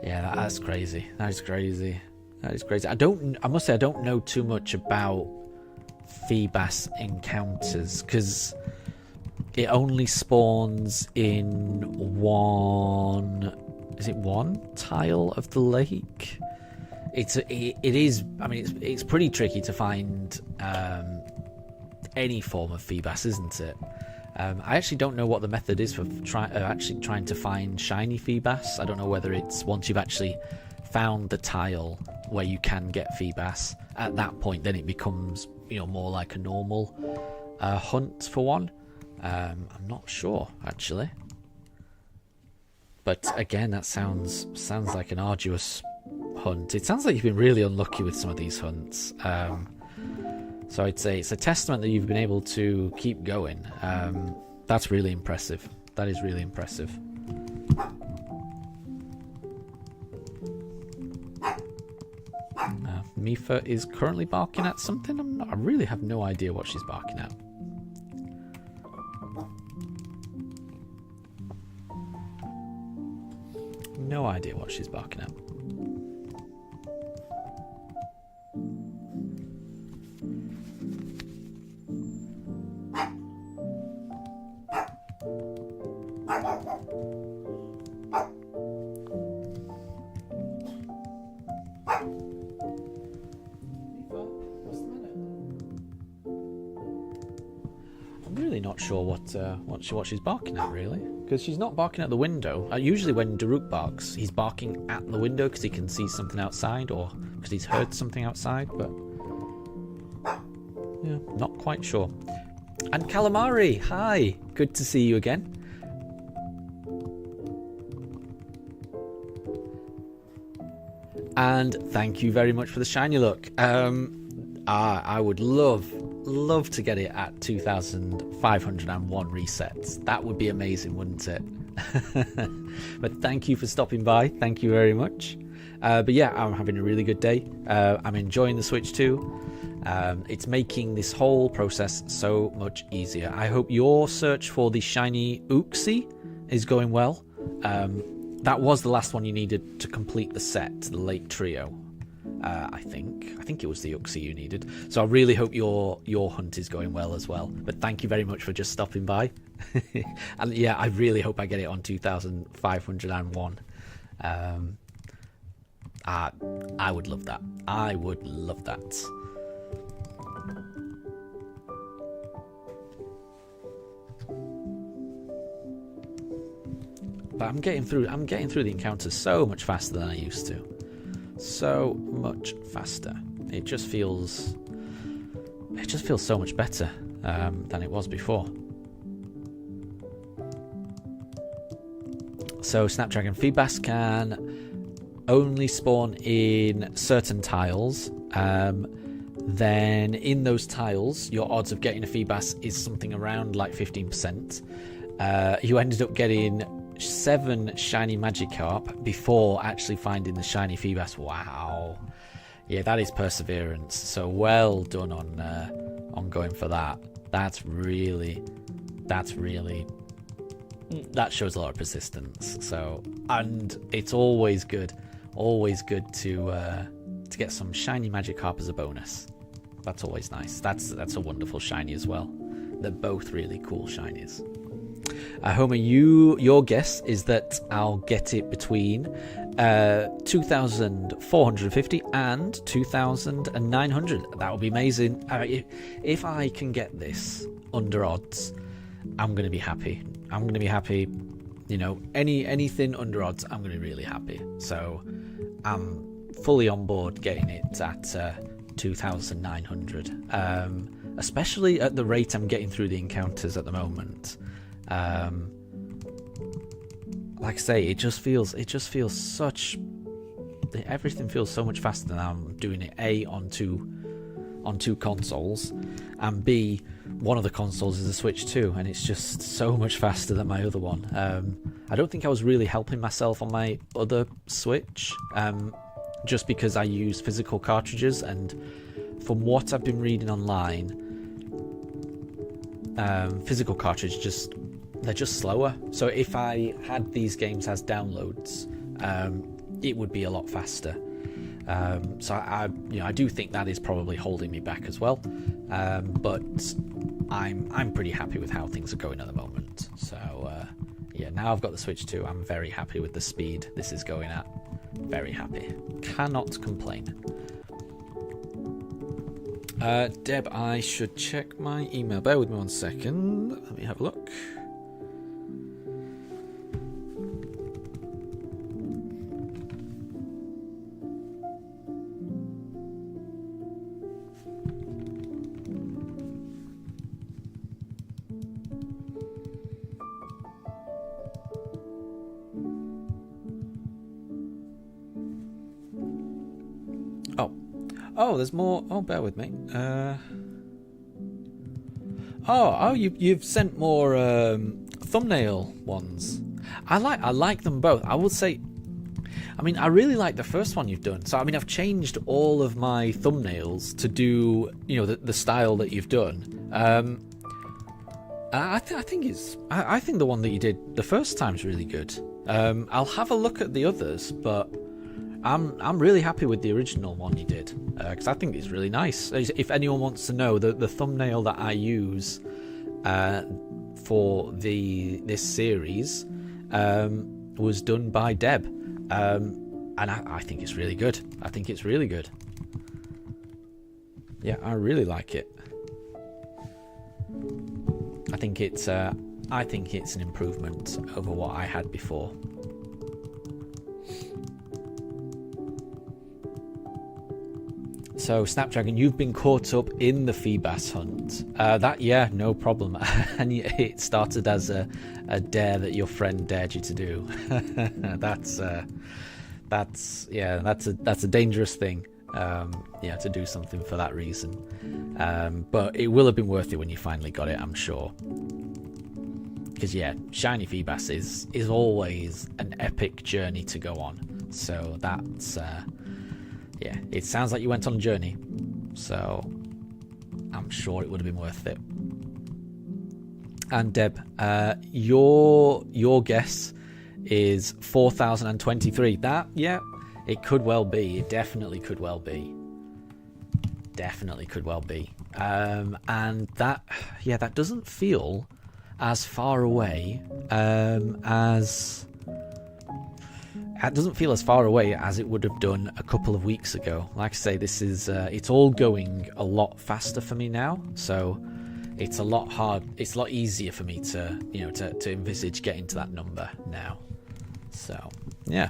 Yeah, that's crazy. That is crazy. That is crazy. I must say I don't know too much about Feebas encounters because it only spawns in one. Is it one tile of the lake? It is. I mean, it's pretty tricky to find any form of Feebas, isn't it? I actually don't know what the method is for actually trying to find shiny Feebas. I don't know whether it's once you've actually found the tile where you can get Feebas, at that point then it becomes more like a normal hunt for one. I'm not sure actually, but again, that sounds like an arduous hunt. It sounds like you've been really unlucky with some of these hunts. So I'd say it's a testament that you've been able to keep going. That's really impressive. That is really impressive. Mifa is currently barking at something. I really have no idea what she's barking at. No idea what she's barking at. Not sure what she's barking at, really, because she's not barking at the window. Usually when Daruk barks, he's barking at the window because he can see something outside or because he's heard something outside, but yeah, not quite sure. And Calamari, hi, good to see you again. And thank you very much for the shiny look. I would love to get it at 2,501 resets. That would be amazing, wouldn't it? But thank you for stopping by. Thank you very much. But yeah, I'm having a really good day. I'm enjoying the Switch 2. It's making this whole process so much easier. I hope your search for the shiny Uxie is going well. That was the last one you needed to complete the set, the Lake Trio. I think it was the Uxie you needed. So I really hope your hunt is going well as well. But thank you very much for just stopping by. And yeah, I really hope I get it on 2,501. I would love that. I would love that. But I'm getting through the encounters so much faster than I used to. So much faster. It just feels so much better than it was before. So Snapdragon Feebas can only spawn in certain tiles. Then in those tiles, your odds of getting a Feebas is something around like 15%. You ended up getting 7 shiny Magikarp before actually finding the shiny Feebas. Wow. Yeah, that is perseverance. So well done on going for that. That shows a lot of persistence. So, and it's always good to get some shiny Magikarp as a bonus. That's always nice. That's a wonderful shiny as well. They're both really cool shinies. Homer, your guess is that I'll get it between 2,450 and 2,900. That would be amazing. If I can get this under odds, I'm going to be happy. You know, anything under odds, I'm going to be really happy. So I'm fully on board getting it at 2,900. Especially at the rate I'm getting through the encounters at the moment. Like I say, it just feels such. Everything feels so much faster than I'm doing it. A, on two consoles, and B, one of the consoles is a Switch 2, and it's just so much faster than my other one. I don't think I was really helping myself on my other Switch, just because I use physical cartridges, and from what I've been reading online, physical cartridges they're just slower. So if I had these games as downloads, it would be a lot faster. So I do think that is probably holding me back as well. But I'm pretty happy with how things are going at the moment. So yeah, now I've got the Switch 2, I'm very happy with the speed this is going at. Very happy. Cannot complain. Deb, I should check my email. Bear with me 1 second. Let me have a look. Oh, there's more. Oh, bear with me. You've sent more thumbnail ones. I like them both. I would say, I mean, I really like the first one you've done. So I mean, I've changed all of my thumbnails to do, you know, the style that you've done. I think the one that you did the first time is really good. I'll have a look at the others, but I'm really happy with the original one you did, because I think it's really nice. If anyone wants to know, the thumbnail that I use for this series was done by Deb, and I think it's really good. I think it's really good. Yeah, I really like it. I think it's an improvement over what I had before. So, Snapdragon, you've been caught up in the Feebas hunt. Yeah, no problem. And it started as a dare that your friend dared you to do. That's a dangerous thing. To do something for that reason. But it will have been worth it when you finally got it, I'm sure. Because yeah, shiny Feebas is always an epic journey to go on. So that's yeah, it sounds like you went on a journey, so I'm sure it would have been worth it. And Deb, your guess is 4,023. That, yeah, it could well be. It definitely could well be. Definitely could well be. And that, yeah, that doesn't feel as far away as... It doesn't feel as far away as it would have done a couple of weeks ago. Like I say, this is it's all going a lot faster for me now, so it's a lot easier for me to to envisage getting to that number now. So, yeah.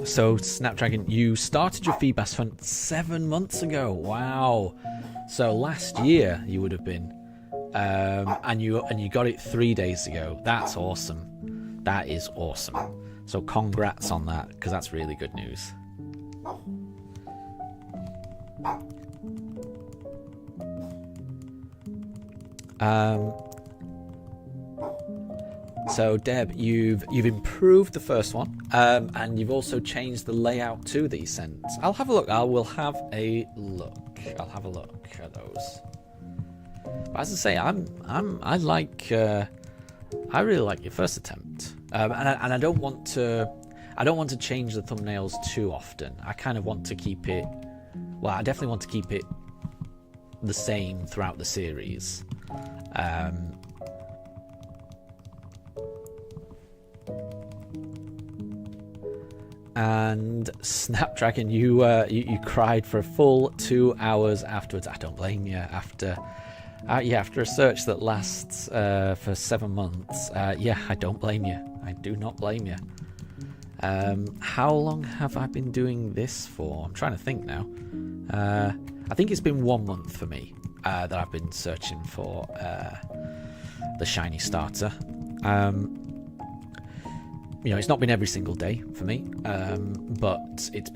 So, Snapdragon, you started your Feebas hunt 7 months ago. Wow. So last year you would have been, and you got it 3 days ago. That's awesome. That is awesome. So congrats on that, because that's really good news. So Deb, you've improved the first one, and you've also changed the layout too that you sent. I'll have a look. I will have a look. I'll have a look at those. But as I say, I really like your first attempt, and I don't want to change the thumbnails too often. I kind of want to keep it. Well, I definitely want to keep it the same throughout the series. And Snapdragon, you cried for a full 2 hours afterwards. I don't blame you. After a search that lasts for 7 months, yeah, I don't blame you. I do not blame you. How long have I been doing this for? I'm trying to think now. I think it's been 1 month for me that I've been searching for the shiny starter. You know, it's not been every single day for me, but it's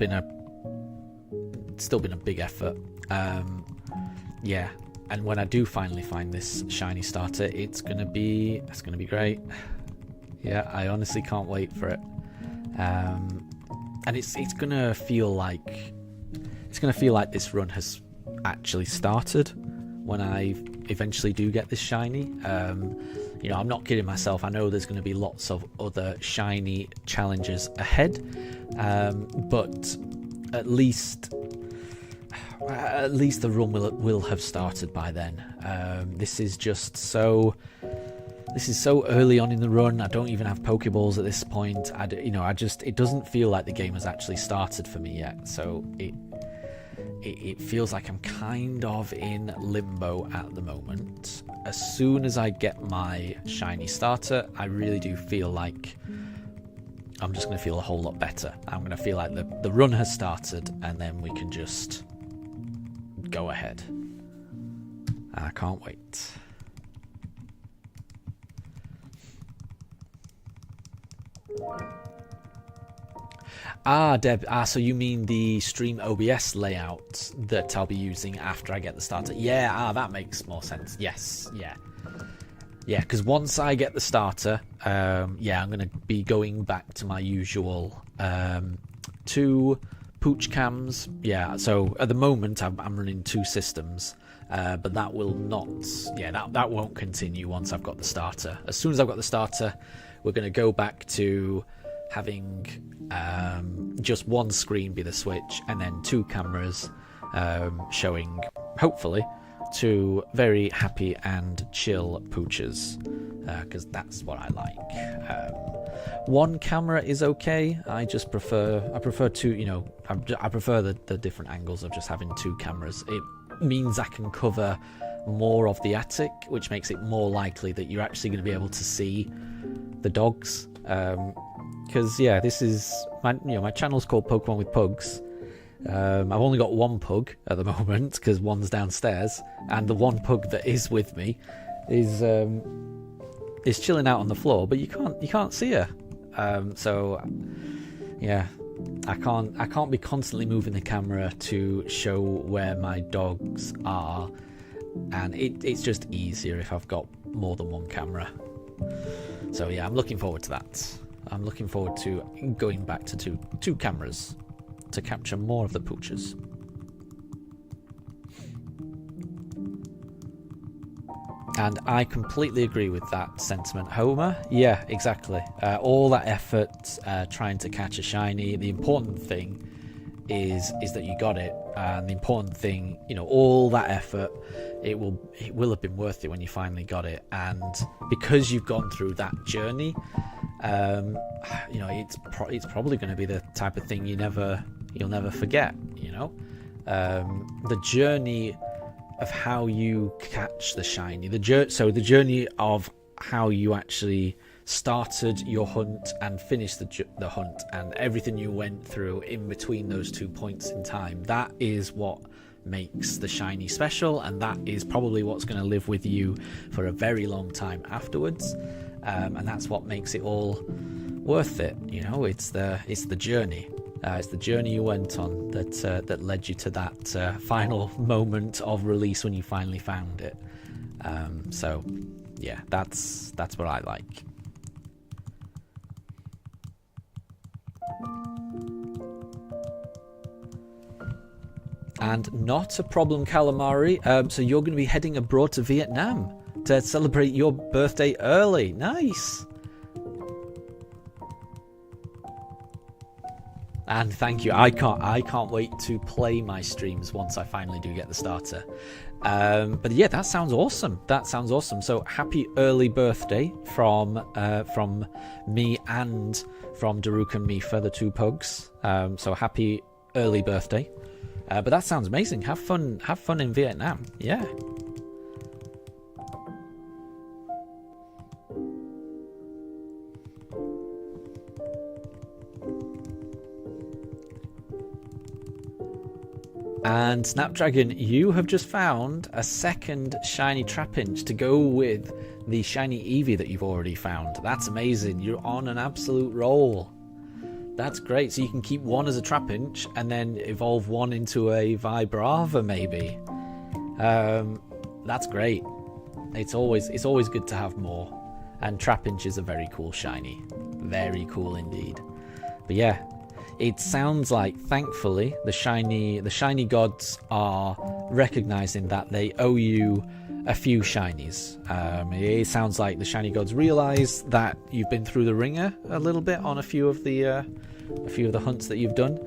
still been a big effort. Yeah, and when I do finally find this shiny starter, it's gonna be great. Yeah, I honestly can't wait for it. And it's gonna feel like this run has actually started when I eventually do get this shiny. You know, I'm not kidding myself. I know there's going to be lots of other shiny challenges ahead, but at least the run will have started by then. This is so early on in the run. I don't even have Pokeballs at this point. It doesn't feel like the game has actually started for me yet. So it feels like I'm kind of in limbo at the moment. As soon as I get my shiny starter, I really do feel like I'm just going to feel a whole lot better. I'm going to feel like the run has started, and then we can just go ahead. I can't wait. Deb, so you mean the Stream OBS layout that I'll be using after I get the starter? Yeah, that makes more sense. Yes, yeah. Yeah, because once I get the starter, yeah, I'm going to be going back to my usual 2 pooch cams. Yeah, so at the moment I'm running 2 systems, but that will not, yeah, that won't continue once I've got the starter. As soon as I've got the starter, we're going to go back to having just 1 screen be the Switch, and then 2 cameras showing, hopefully, 2 very happy and chill pooches, because that's what I like. 1 camera is okay. I prefer 2, you know, I prefer the different angles of just having 2 cameras. It means I can cover more of the attic, which makes it more likely that you're actually going to be able to see the dogs. Because yeah, this is my channel's called Pokemon with Pugs. I've only got 1 pug at the moment because one's downstairs, and the 1 pug that is with me is chilling out on the floor, but you can't see her. So yeah, I can't be constantly moving the camera to show where my dogs are, and it's just easier if I've got more than 1 camera. So yeah, I'm looking forward to that. I'm looking forward to going back to two cameras to capture more of the pooches. And I completely agree with that sentiment, Homer. Yeah, exactly. All that effort trying to catch a shiny. The important thing is that you got it, and the important thing, you know, all that effort, it will have been worth it when you finally got it. And because you've gone through that journey, you know, it's probably going to be the type of thing you'll never forget. You know, the journey of how you catch the shiny. So the journey of how you actually started your hunt and finished the hunt, and everything you went through in between those 2 points in time. That is what makes the shiny special, and that is probably what's going to live with you for a very long time afterwards. And that's what makes it all worth it. You know, it's the journey. It's the journey you went on that led you to that final moment of release when you finally found it. So yeah, that's what I like. And not a problem, Calamari. So you're going to be heading abroad to Vietnam to celebrate your birthday early. Nice. And thank you. I can't wait to play my streams once I finally do get the starter. But yeah, that sounds awesome. That sounds awesome. So happy early birthday from me and from Daruk and Mifa, the two pugs. So happy early birthday. But that sounds amazing. Have fun in Vietnam. Yeah. And Snapdragon, you have just found a second shiny Trapinch to go with the shiny Eevee that you've already found. That's amazing. You're on an absolute roll. That's great. So you can keep one as a Trapinch and then evolve one into a Vibrava maybe. That's great. It's always good to have more. And Trapinch is a very cool shiny. Very cool indeed. But yeah, it sounds like, thankfully, the shiny gods are recognizing that they owe you a few shinies. It sounds like the shiny gods realize that you've been through the ringer a little bit on a few of the hunts that you've done.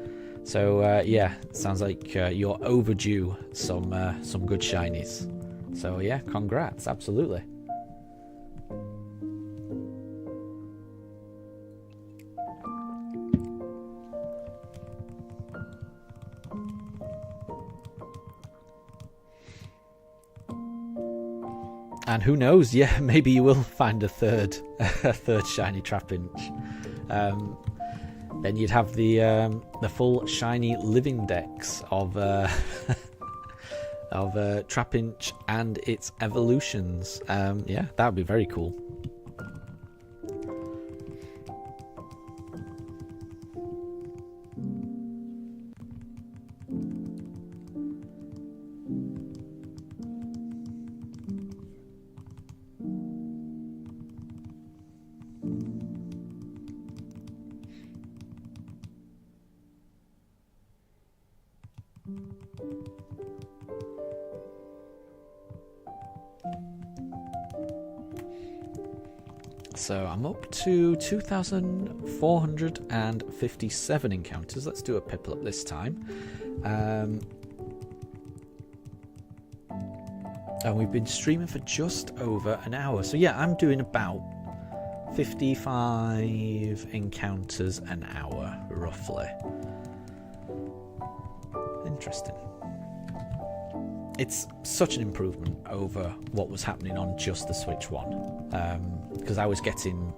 So yeah, it sounds like you're overdue some good shinies. So yeah, congrats, absolutely. And who knows? Yeah, maybe you will find a third shiny Trapinch. Then you'd have the full shiny living dex of Trapinch and its evolutions. Yeah, that would be very cool. So I'm up to 2,457 encounters. Let's do a Piplup this time. And we've been streaming for just over an hour. So yeah, I'm doing about 55 encounters an hour, roughly. Interesting. It's such an improvement over what was happening on just the Switch one, because I was getting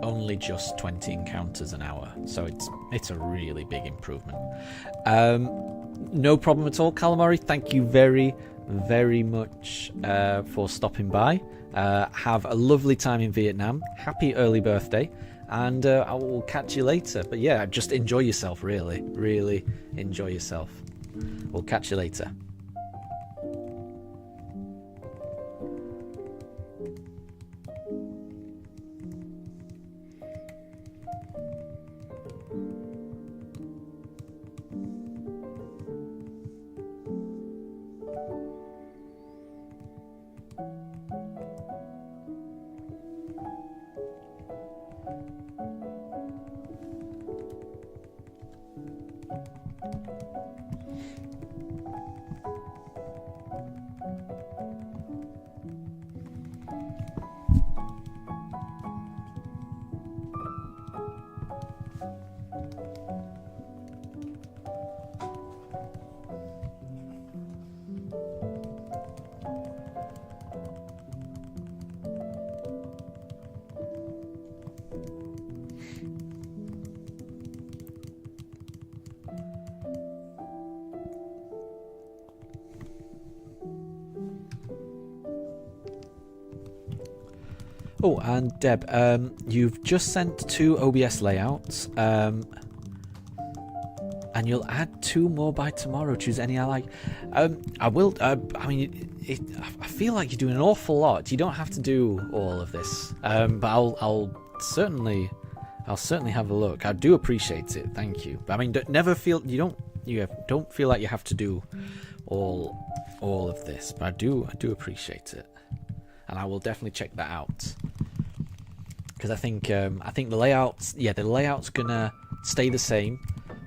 only just 20 encounters an hour, so it's a really big improvement. No problem at all, Calamari. Thank you very, very much for stopping by. Have a lovely time in Vietnam. Happy early birthday, and I will catch you later. But yeah, just enjoy yourself. Really, really enjoy yourself. We'll catch you later. Oh, and Deb, you've just sent 2 OBS layouts, and you'll add 2 more by tomorrow. Choose any I like. I will. I mean, I feel like you're doing an awful lot. You don't have to do all of this, but I'll certainly have a look. I do appreciate it. Thank you. I mean, never feel don't feel like you have to do all of this, but I do appreciate it, and I will definitely check that out. Because I think the layout's gonna stay the same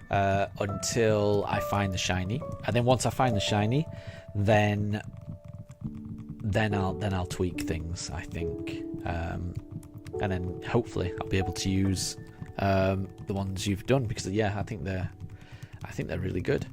until I find the shiny, and then once I find the shiny, then I'll tweak things, I think, and then hopefully I'll be able to use the ones you've done, because yeah, I think they're really good.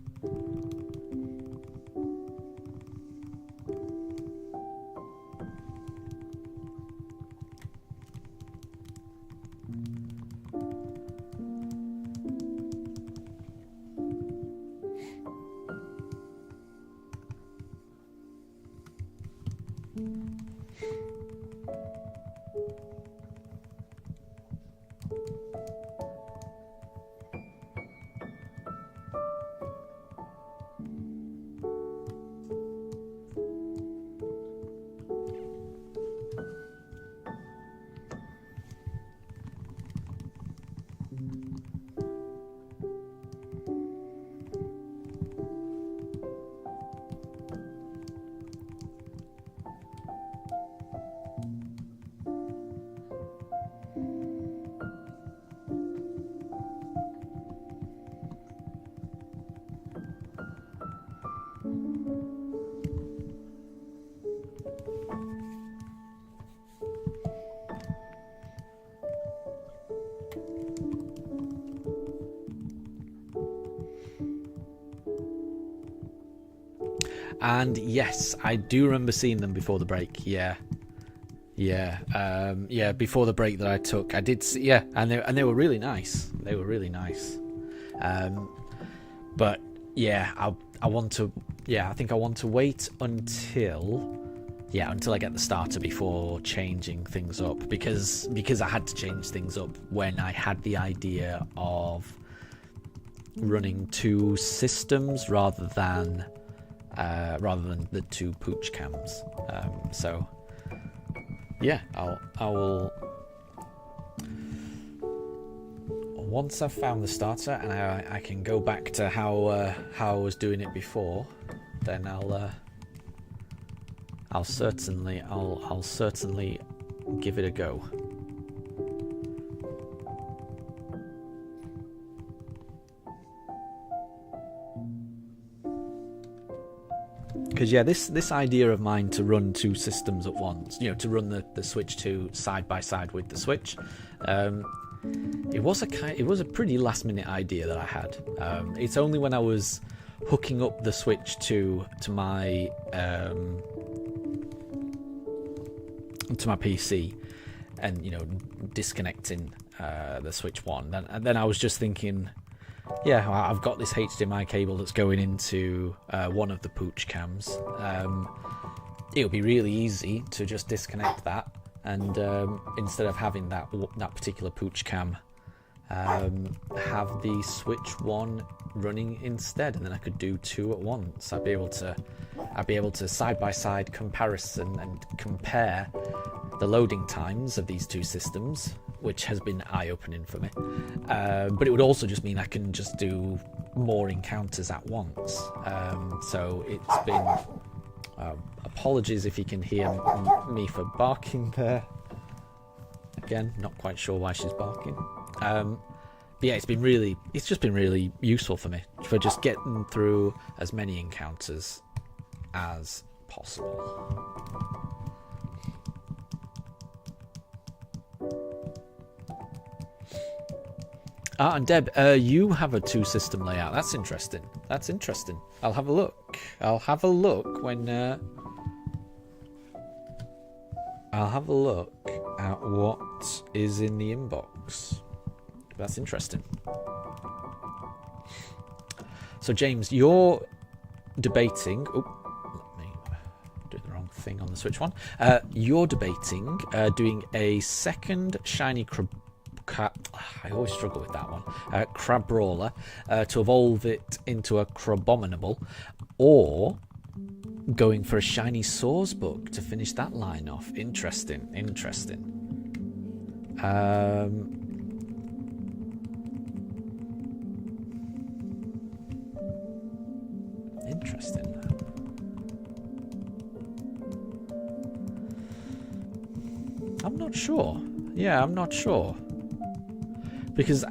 And yes, I do remember seeing them before the break. Yeah, before the break that I took, I did see, yeah, and they were really nice. They were really nice. But yeah, I think I want to wait until I get the starter before changing things up, because I had to change things up when I had the idea of running 2 systems rather than the 2 pooch cams. So yeah, I will, once I've found the starter and I can go back to how I was doing it before, then I'll certainly give it a go. Because yeah, this idea of mine to run 2 systems at once, to run the Switch 2 side by side with the Switch, it was a pretty last minute idea that I had. It's only when I was hooking up the Switch 2 to my PC and disconnecting the Switch 1, and then I was just thinking, yeah, I've got this HDMI cable that's going into one of the pooch cams. It'll be really easy to just disconnect that, and instead of having that particular pooch cam, have the Switch 1 running instead, and then I could do 2 at once. I'd be able to side by side comparison and compare the loading times of these 2 systems, which has been eye-opening for me. But it would also just mean I can just do more encounters at once. So it's been... apologies if you can hear me for barking there. Again, not quite sure why she's barking. But yeah, it's just been really useful for me, for just getting through as many encounters as possible. And Deb, you have a 2-system layout. That's interesting. I'll have a look. When I'll have a look at what is in the inbox. That's interesting. So James, you're debating. Oh, let me do the wrong thing on the Switch one. You're debating doing a second shiny I always struggle with that one. Crab Brawler to evolve it into a Crabominable, or going for a shiny Source Book to finish that line off. Interesting. Interesting. I'm not sure. Yeah, I'm not sure. Because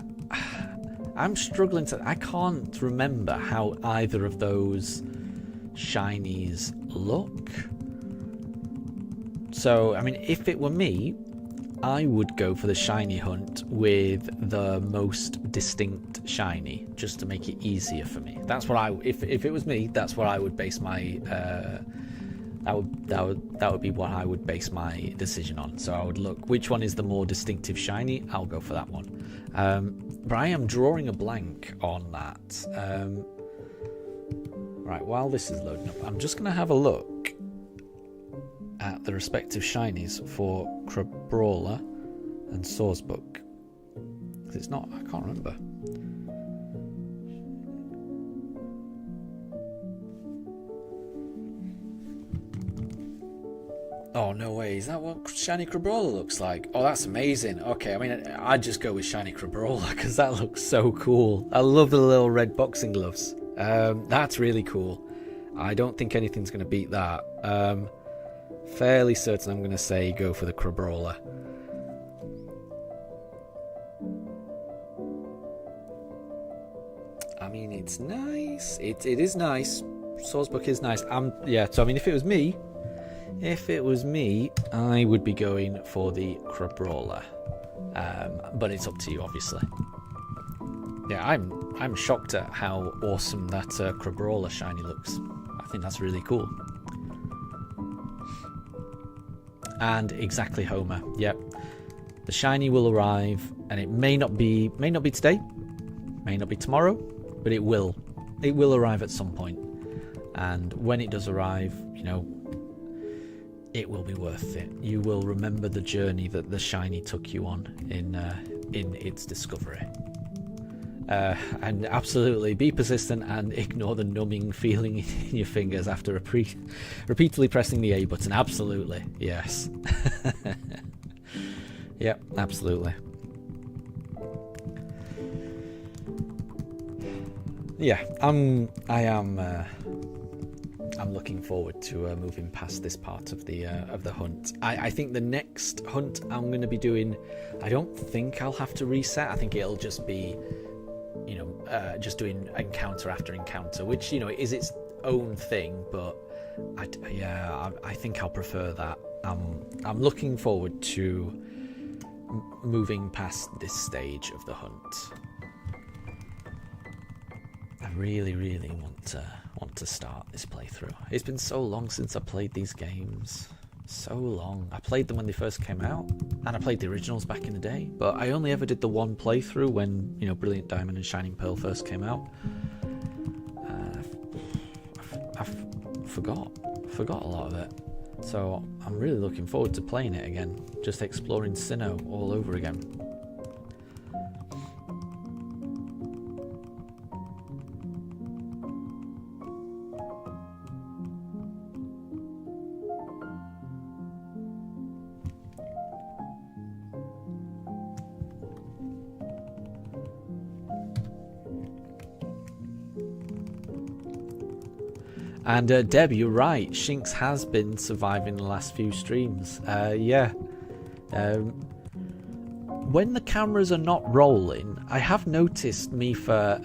I'm struggling to... I can't remember how either of those shinies look. So, I mean, if it were me, I would go for the shiny hunt with the most distinct shiny, just to make it easier for me. That's what if it was me, that's what I would base my that would be what I would base my decision on. So I would look which one is the more distinctive shiny. I'll go for that one. But I am drawing a blank on that. Right, while this is loading up, I'm just going to have a look at the respective shinies for Crabrawler and Sourcebook. Because it's not, I can't remember. Oh, no way. Is that what Shiny Crabrawler looks like? Oh, that's amazing. Okay, I mean, I'd just go with Shiny Crabrawler because that looks so cool. I love the little red boxing gloves. That's really cool. I don't think anything's going to beat that. Fairly certain I'm going to say go for the Crabrawler. I mean, it's nice. It is nice. Sourcebook is nice. Yeah, so I mean, if it was me, I would be going for the Crabrawler. But it's up to you, obviously. Yeah, I'm shocked at how awesome that Crabrawler shiny looks. I think that's really cool. And exactly, Homer. Yep, the shiny will arrive, and it may not be today, may not be tomorrow, but it will arrive at some point. And when it does arrive, you know, it will be worth it. You will remember the journey that the shiny took you on in its discovery. And absolutely be persistent and ignore the numbing feeling in your fingers after repeatedly pressing the A button. Absolutely, yes. Yep, absolutely. Yeah, I'm looking forward to moving past this part of the hunt. I think the next hunt I'm going to be doing, I don't think I'll have to reset. I think it'll just be, you know, just doing encounter after encounter, which, you know, is its own thing. But I think I'll prefer that. I'm looking forward to moving past this stage of the hunt. I really want to start this playthrough. It's been so long since I played these games. So long. I played them when they first came out, and I played the originals back in the day, but I only ever did the one playthrough when, you know, Brilliant Diamond and Shining Pearl first came out. I forgot a lot of it. So I'm really looking forward to playing it again, just exploring Sinnoh all over again. And Deb, you're right. Shinx has been surviving the last few streams. Yeah. When the cameras are not rolling, I have noticed Mifa,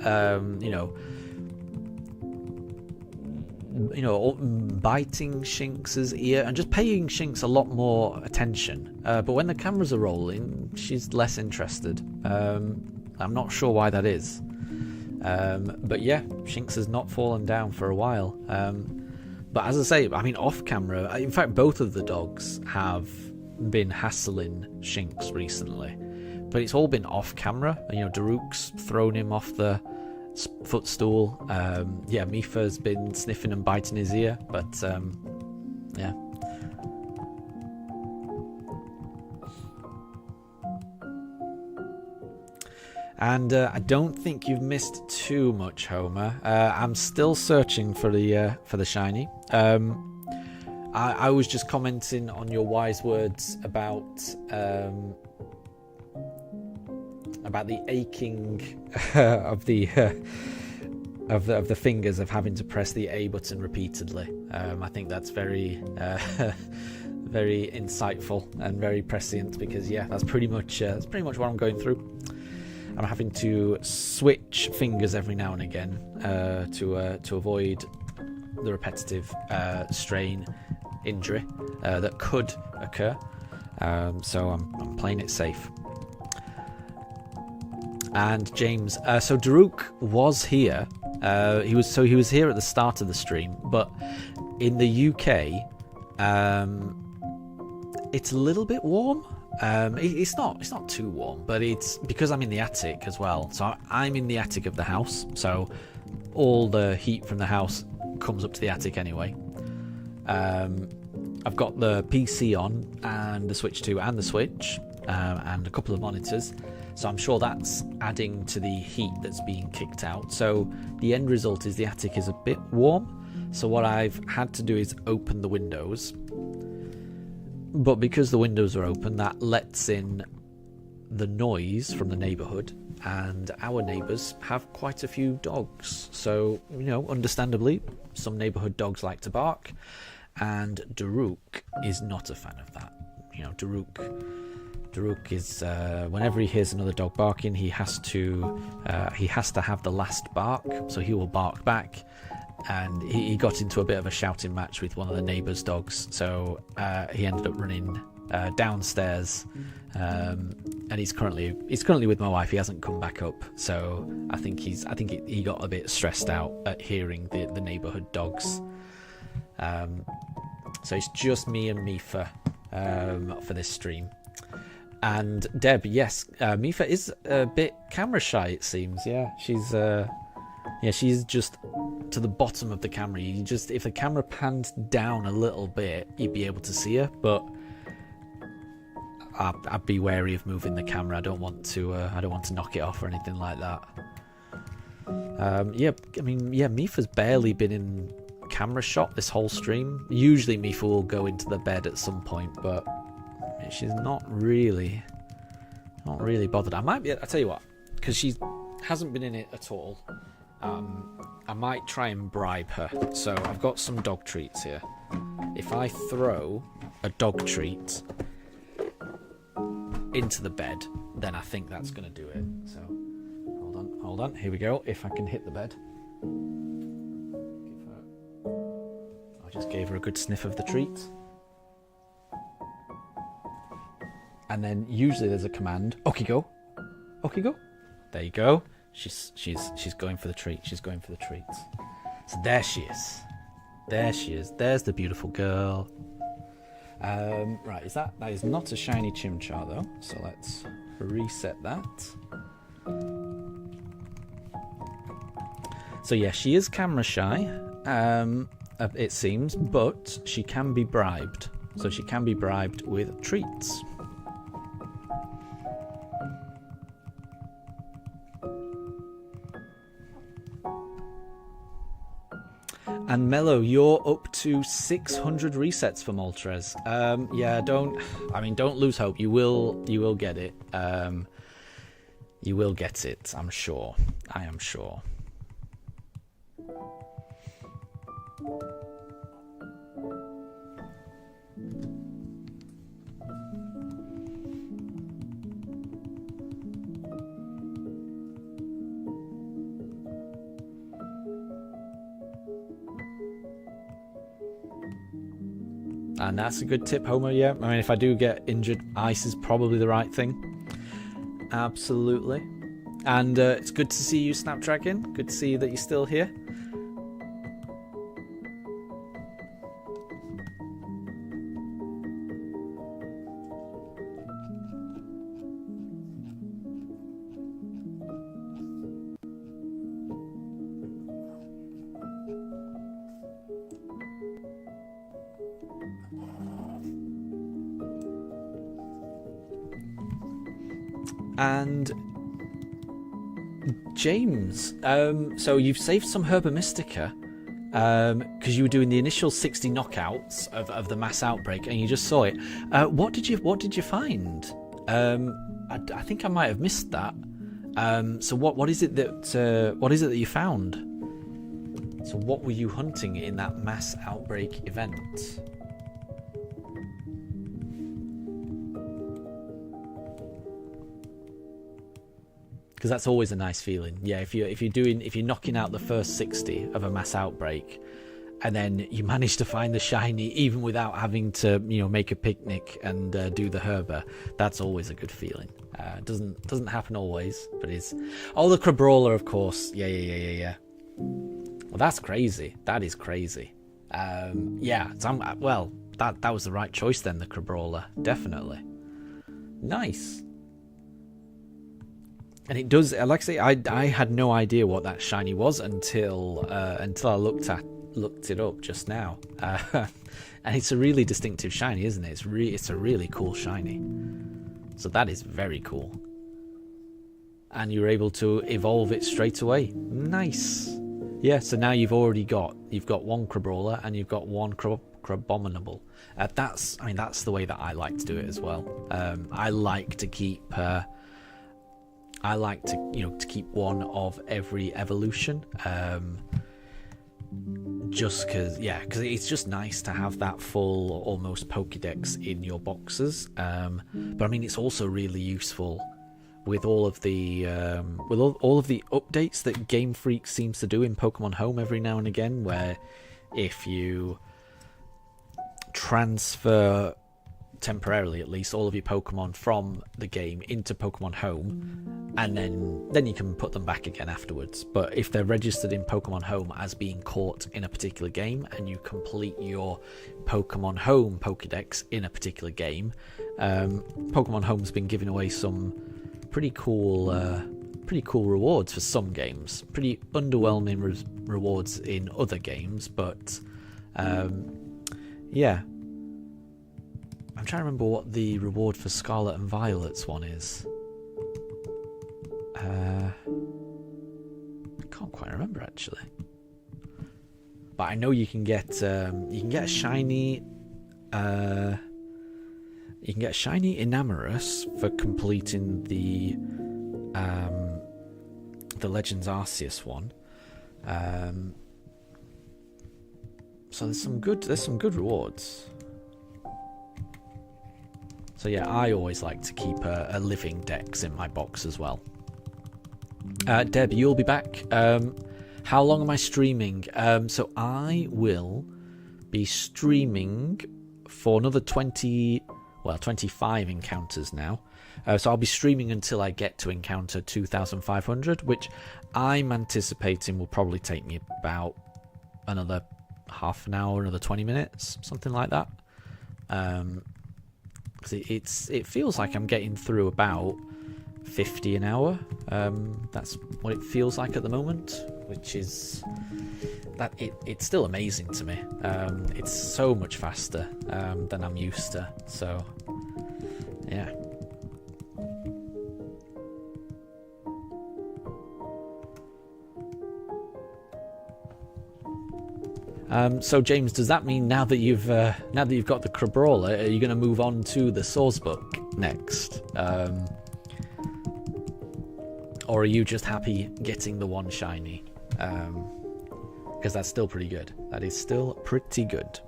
biting Shinx's ear and just paying Shinx a lot more attention. But when the cameras are rolling, she's less interested. I'm not sure why that is. But yeah, Shinx has not fallen down for a while. But as I say, I mean, off camera, in fact, both of the dogs have been hassling Shinx recently. But it's all been off camera. You know, Daruk's thrown him off the footstool. Yeah, Mifa's been sniffing and biting his ear. But yeah, And I don't think you've missed too much, Homer. I'm still searching for the shiny. I was just commenting on your wise words about the aching of the fingers of having to press the A button repeatedly. I think that's very very insightful and very prescient, because yeah, that's pretty much what I'm going through. I'm having to switch fingers every now and again to avoid the repetitive strain injury that could occur. So I'm playing it safe. And James, so Daruk was here. He was here at the start of the stream, but in the UK, it's a little bit warm. It's not too warm, but it's because I'm in the attic as well. So I'm in the attic of the house, so all the heat from the house comes up to the attic anyway. I've got the PC on, and the Switch 2 and the Switch, and a couple of monitors, so I'm sure that's adding to the heat that's being kicked out. So the end result is the attic is a bit warm, so what I've had to do is open the windows. But because the windows are open, that lets in the noise from the neighbourhood, and our neighbours have quite a few dogs. So, you know, understandably, some neighbourhood dogs like to bark, and Daruk is not a fan of that. You know, Daruk is whenever he hears another dog barking, he has to have the last bark, so he will bark back. And he got into a bit of a shouting match with one of the neighbours' dogs, so he ended up running downstairs, and he's currently with my wife. He hasn't come back up, so I think he got a bit stressed out at hearing the neighbourhood dogs. So it's just me and Mifa for this stream. And Deb, yes, Mifa is a bit camera shy, it seems. Yeah, she's just to the bottom of the camera. If the camera panned down a little bit, you'd be able to see her, but I'd be wary of moving the camera. I don't want to knock it off or anything like that. Mifa's barely been in camera shot this whole stream. Usually Mifa will go into the bed at some point, but she's not really bothered. I'll tell you what, because she hasn't been in it at all. I might try and bribe her. So I've got some dog treats here. If I throw a dog treat into the bed, then I think that's going to do it. So hold on. Here we go. If I can hit the bed. I just gave her a good sniff of the treat. And then usually there's a command. Okie go. There you go. She's going for the treat. She's going for the treats. So there she is. There's the beautiful girl. Right, that is not a shiny Chimchar though. So let's reset that. So yeah, she is camera shy. It seems, but she can be bribed. So she can be bribed with treats. And Mello, you're up to 600 resets for Moltres. Don't lose hope. You will get it. You will get it, I'm sure. I am sure. And that's a good tip, Homer, yeah. I mean, if I do get injured, ice is probably the right thing. Absolutely. And it's good to see you, Snapdragon. Good to see that you're still here. And James, so you've saved some Herba Mystica because you were doing the initial 60 knockouts of the mass outbreak, and you just saw it. What did you find? I think I might have missed that. So what is it that you found? So what were you hunting in that mass outbreak event? Because that's always a nice feeling. Yeah, if you're knocking out the first 60 of a mass outbreak, and then you manage to find the shiny even without having to make a picnic and do the herba, that's always a good feeling. It doesn't happen always, but it's the Crabrawler, of course. Yeah. Well, that's crazy. That is crazy. Yeah. So that was the right choice then. The Crabrawler, definitely. Nice. And it does, like I say, I had no idea what that shiny was until I looked it up just now. And it's a really distinctive shiny, isn't it? It's a really cool shiny. So that is very cool. And you're able to evolve it straight away. Nice. Yeah, so now you've got one Crabrawler and you've got one Crabominable. That's the way that I like to do it as well. I like to keep to keep one of every evolution, just because it's just nice to have that full almost Pokédex in your boxes. But I mean, it's also really useful with all of the all of the updates that Game Freak seems to do in Pokemon Home every now and again, where if you transfer temporarily at least all of your Pokemon from the game into Pokemon Home, and then you can put them back again afterwards. But if they're registered in Pokemon Home as being caught in a particular game, and you complete your Pokemon Home Pokédex in a particular game, Pokemon Home's been giving away some pretty cool rewards for some games. Pretty underwhelming rewards in other games, but yeah. I'm trying to remember what the reward for Scarlet and Violet's one is. I can't quite remember actually. But I know you can get a shiny. You can get a shiny Enamorus for completing the Legends Arceus one. So there's some good rewards. So yeah, I always like to keep a living Dex in my box as well. Deb, you'll be back. How long am I streaming? So I will be streaming for another 25 encounters now. So I'll be streaming until I get to encounter 2,500, which I'm anticipating will probably take me about another half an hour, another 20 minutes, something like that. It feels like I'm getting through about 50 an hour. That's what it feels like at the moment, which is that it's still amazing to me. It's so much faster than I'm used to. So yeah. So James, does that mean now that you've got the Crabrawler, are you going to move on to the Sourcebook next, or are you just happy getting the one shiny? Because that's still pretty good. That is still pretty good.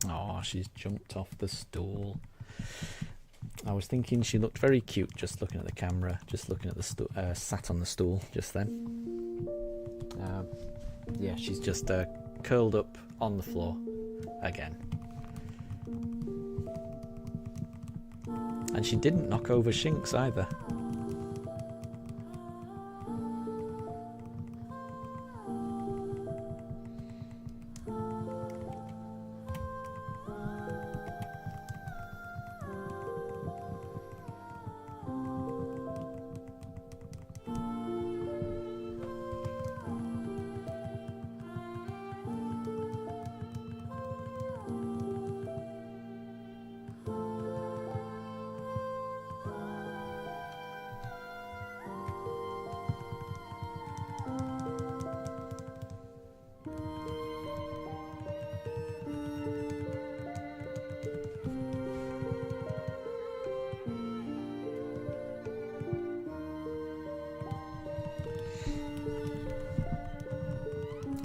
Oh, she's jumped off the stool. I was thinking she looked very cute just looking at the camera, just looking at the sat on the stool just then. Yeah, she's just curled up on the floor again. And she didn't knock over Shinx either.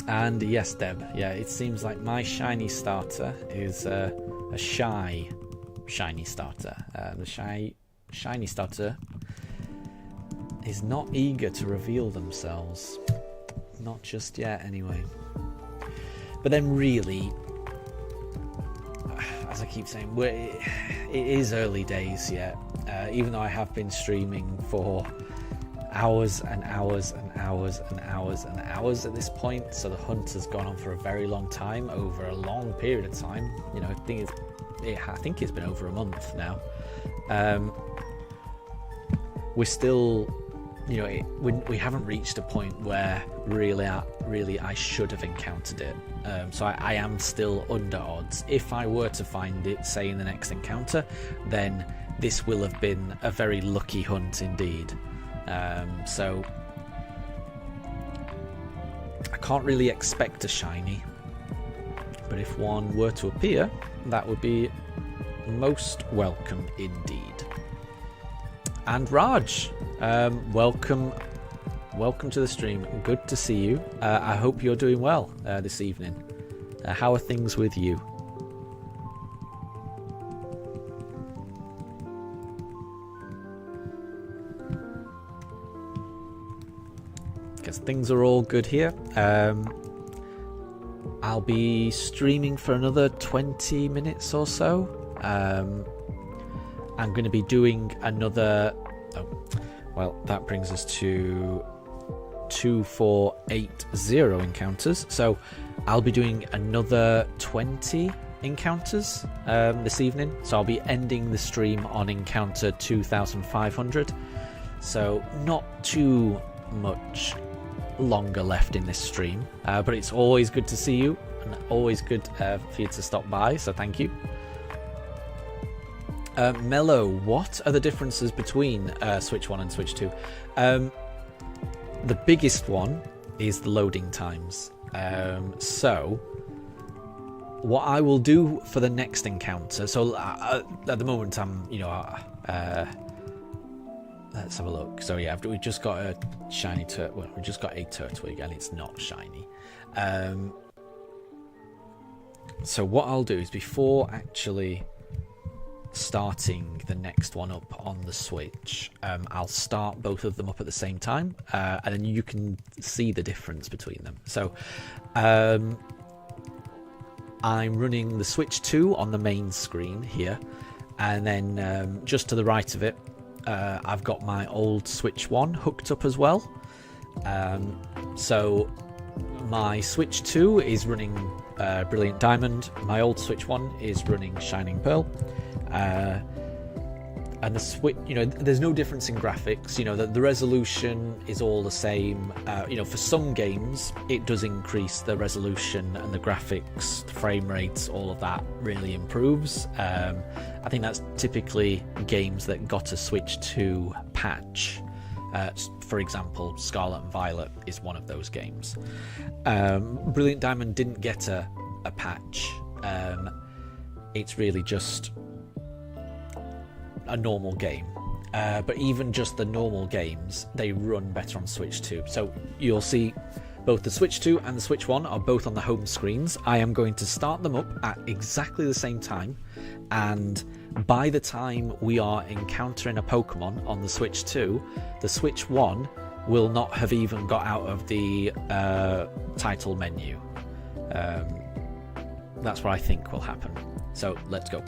And yes, Deb, yeah, it seems like my shiny starter is a shiny starter. The shiny starter is not eager to reveal themselves. Not just yet, anyway. But then really, as I keep saying, it is early days yet. Even though I have been streaming for hours and hours and hours and hours and hours at this point, so the hunt has gone on for a very long time, over a long period of time. You know, I think it's been over a month now. We're still, you know, we haven't reached a point where really I should have encountered it. So I am still under odds. If I were to find it, say in the next encounter, then this will have been a very lucky hunt indeed. So I can't really expect a shiny, but if one were to appear, that would be most welcome indeed. And Raj, welcome to the stream. Good to see you. I hope you're doing well this evening. How are things with you? Things are all good here. I'll be streaming for another 20 minutes or so. I'm going to be doing another... well, that brings us to 2480 encounters. So I'll be doing another 20 encounters this evening. So I'll be ending the stream on encounter 2500. So not too much longer left in this stream, but it's always good to see you and always good for you to stop by, so thank you. Mello, what are the differences between Switch 1 and Switch 2? The biggest one is the loading times. So what I will do for the next encounter, so at the moment I'm, you know, let's have a look. So yeah, we've just got a shiny turtle. Well, we just got a Turtwig, and it's not shiny. So what I'll do is, before actually starting the next one up on the Switch, I'll start both of them up at the same time, and then you can see the difference between them. So I'm running the Switch 2 on the main screen here, and then just to the right of it, I've got my old Switch 1 hooked up as well. So my Switch 2 is running Brilliant Diamond. My old Switch 1 is running Shining Pearl. And the Switch, you know, there's no difference in graphics. You know, the resolution is all the same. You know, for some games, it does increase the resolution and the graphics, the frame rates, all of that really improves. I think that's typically games that got a Switch 2 patch. For example, Scarlet and Violet is one of those games. Brilliant Diamond didn't get a patch. It's really just a normal game. But even just the normal games, they run better on Switch 2. So you'll see Both the Switch 2 and the Switch 1 are both on the home screens. I am going to start them up at exactly the same time, and by the time we are encountering a Pokemon on the Switch 2, the Switch 1 will not have even got out of the title menu. That's what I think will happen. So let's go.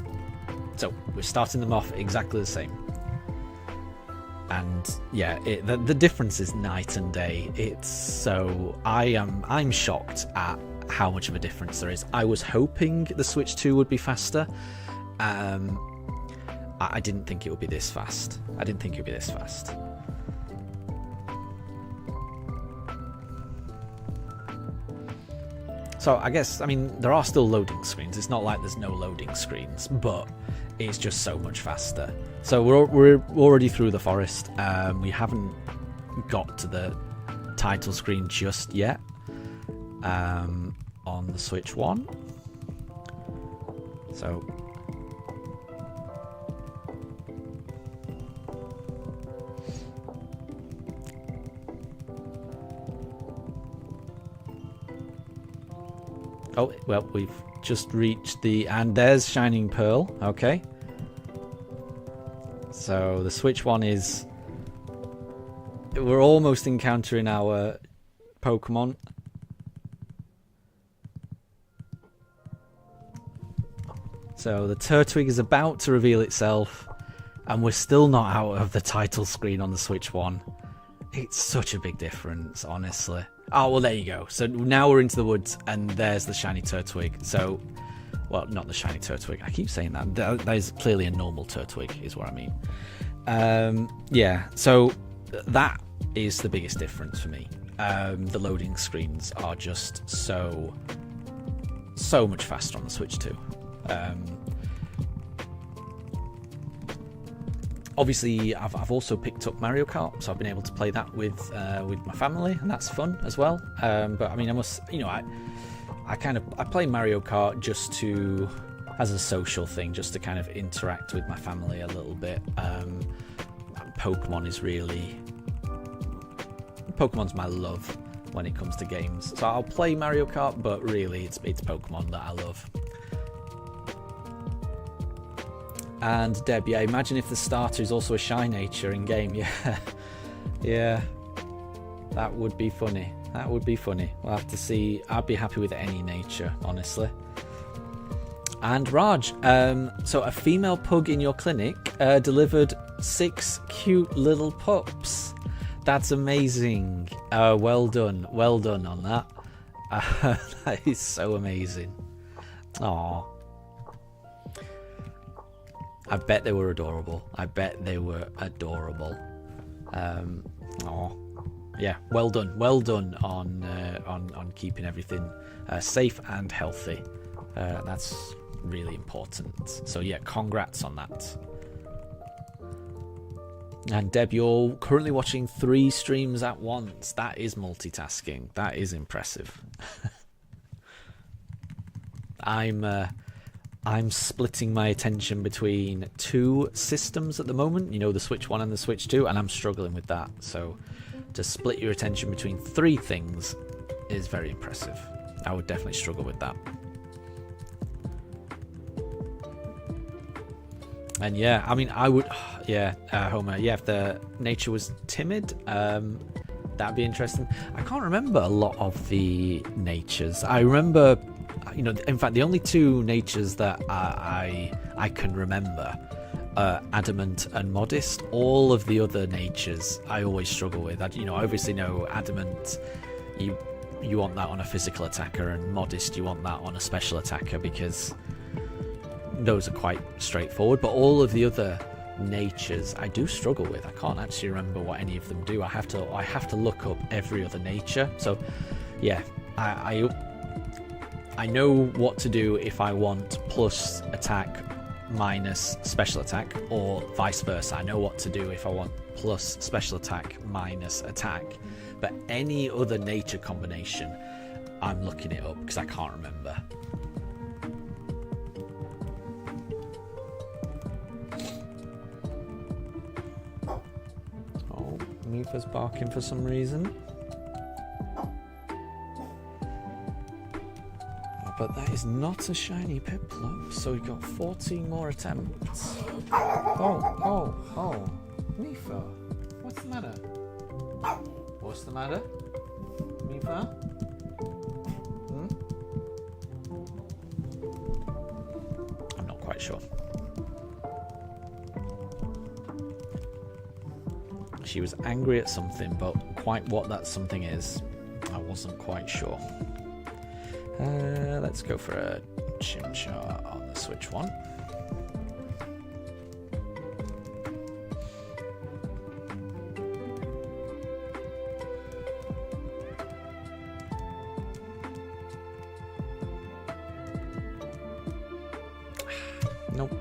So we're starting them off exactly the same. And yeah, the difference is night and day. It's so I'm shocked at how much of a difference there is. I was hoping the Switch 2 would be faster. I didn't think it would be this fast. So I guess, I mean, there are still loading screens. It's not like there's no loading screens, but it's just so much faster. So we're already through the forest. We haven't got to the title screen just yet on the Switch 1. So oh, well, we've just reached and there's Shining Pearl, okay. So the Switch 1 is, we're almost encountering our Pokemon. So the Turtwig is about to reveal itself, and we're still not out of the title screen on the Switch 1. It's such a big difference, honestly. Oh, well, there you go. So now we're into the woods, and there's the shiny Turtwig. So, well, not the shiny Turtwig. I keep saying that. That is clearly a normal Turtwig, is what I mean. Yeah, so that is the biggest difference for me. The loading screens are just so much faster on the Switch 2. Obviously, I've also picked up Mario Kart, so I've been able to play that with my family, and that's fun as well. But I mean, I must, you know, I play Mario Kart just to, as a social thing, just to kind of interact with my family a little bit. Pokemon's my love when it comes to games. So I'll play Mario Kart, but really, it's Pokemon that I love. And Deb, yeah, imagine if the starter is also a shy nature in game. Yeah, that would be funny. We'll have to see. I'd be happy with any nature, honestly. And Raj, so a female pug in your clinic delivered 6 cute little pups. That's amazing. Well done on that. That is so amazing. Aww. I bet they were adorable. Oh, yeah. Well done on keeping everything safe and healthy. That's really important. So yeah, congrats on that. And Deb, you're currently watching 3 streams at once. That is multitasking. That is impressive. I'm splitting my attention between 2 systems at the moment, you know, the Switch 1 and the Switch 2, and I'm struggling with that. So to split your attention between 3 things is very impressive. I would definitely struggle with that. And yeah, I mean, I would, yeah, Homer, yeah, if the nature was timid, that'd be interesting. I can't remember a lot of the natures. I remember, you know, in fact, the only 2 natures that I can remember are Adamant and Modest. All of the other natures I always struggle with. You know, I obviously know Adamant, you want that on a physical attacker, and Modest, you want that on a special attacker, because those are quite straightforward. But all of the other natures I do struggle with. I can't actually remember what any of them do. I have to look up every other nature. So yeah, I know what to do if I want plus attack minus special attack, or vice versa. I know what to do if I want plus special attack minus attack. But any other nature combination, I'm looking it up because I can't remember. Oh, Mifa's barking for some reason. But that is not a shiny Piplup, so we've got 14 more attempts. Oh, Mifa, what's the matter? What's the matter, Mifa? I'm not quite sure. She was angry at something, but quite what that something is, I wasn't quite sure. Let's go for a Chimchar on the Switch one. Nope.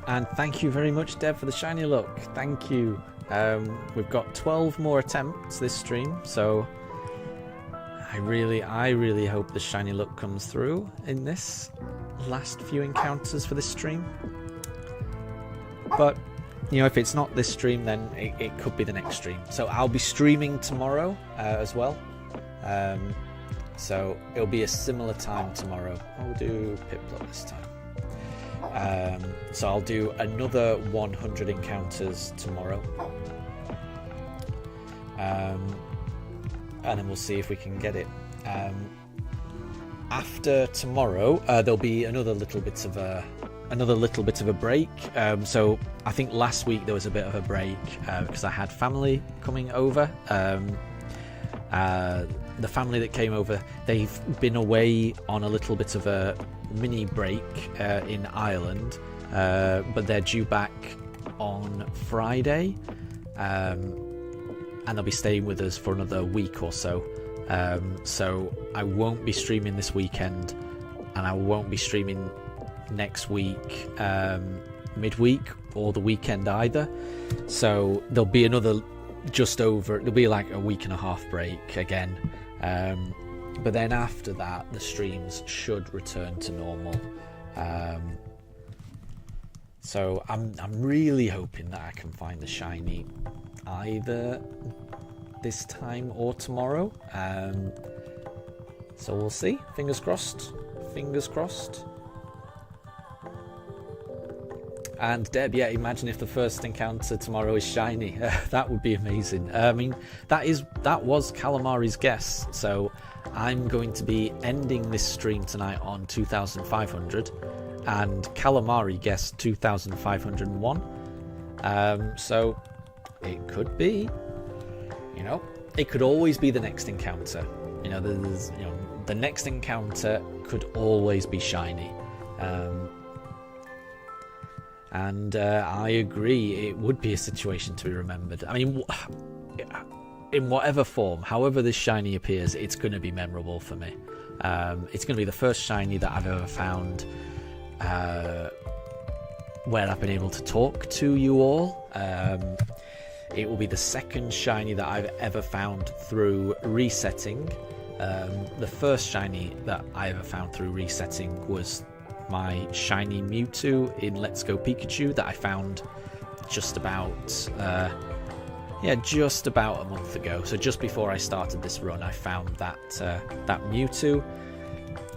And thank you very much, Deb, for the shiny look. Thank you. We've got 12 more attempts this stream, so I really hope the shiny look comes through in this last few encounters for this stream. But, you know, if it's not this stream, then it could be the next stream. So I'll be streaming tomorrow as well. So it'll be a similar time tomorrow. I'll do Piplup this time. So I'll do another 100 encounters tomorrow. And then we'll see if we can get it. After tomorrow, there'll be another little bit of a break. So I think last week there was a bit of a break because I had family coming over. The family that came over, they've been away on a little bit of a mini break in Ireland, but they're due back on Friday, and they'll be staying with us for another week or so. So I won't be streaming this weekend, and I won't be streaming next week, midweek or the weekend either. So there'll be another there'll be like a week and a half break again. But then after that, the streams should return to normal. So I'm really hoping that I can find the shiny either this time or tomorrow. So we'll see. Fingers crossed. Fingers crossed. And Deb, yeah, imagine if the first encounter tomorrow is shiny. That would be amazing. I mean, that was Calamari's guess. So I'm going to be ending this stream tonight on 2,500, and Calamari guessed 2,501. So it could be, you know, it could always be the next encounter. You know, the next encounter could always be shiny. And I agree, it would be a situation to be remembered. I mean, in whatever form, however this shiny appears, it's going to be memorable for me. It's going to be the first shiny that I've ever found where I've been able to talk to you all. It will be the second shiny that I've ever found through resetting. The first shiny that I ever found through resetting was my shiny Mewtwo in Let's Go Pikachu that I found just about just about a month ago. So just before I started this run, I found that Mewtwo,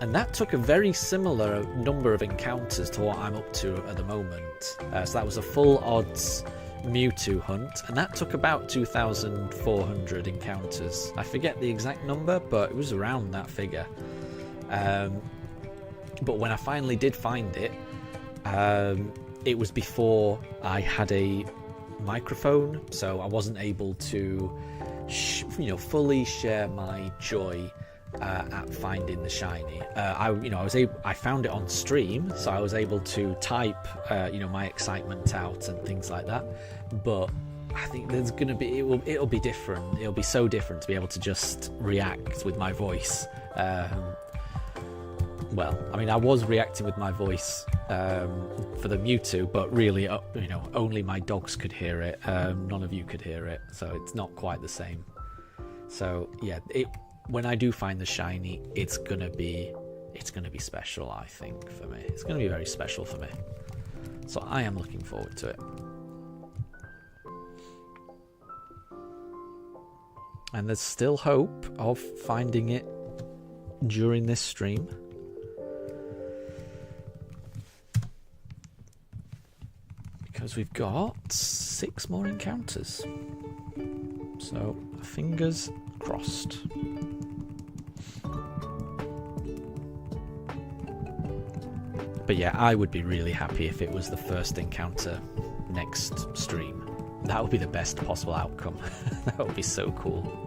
and that took a very similar number of encounters to what I'm up to at the moment. So that was a full odds Mewtwo hunt, and that took about 2,400 encounters. I forget the exact number, but it was around that figure. But when I finally did find it, it was before I had a microphone, so I wasn't able to fully share my joy at finding the shiny. I found it on stream, so I was able to type my excitement out and things like that. But I think there's gonna be it'll be different. It'll be so different to be able to just react with my voice. Well, I mean, I was reacting with my voice for the Mewtwo, but really, only my dogs could hear it. None of you could hear it, so it's not quite the same. So yeah, when I do find the shiny, it's gonna be special. I think for me, it's gonna be very special for me. So I am looking forward to it. And there's still hope of finding it during this stream. Because we've got 6 more encounters. So, fingers crossed. But yeah, I would be really happy if it was the first encounter next stream. That would be the best possible outcome. That would be so cool.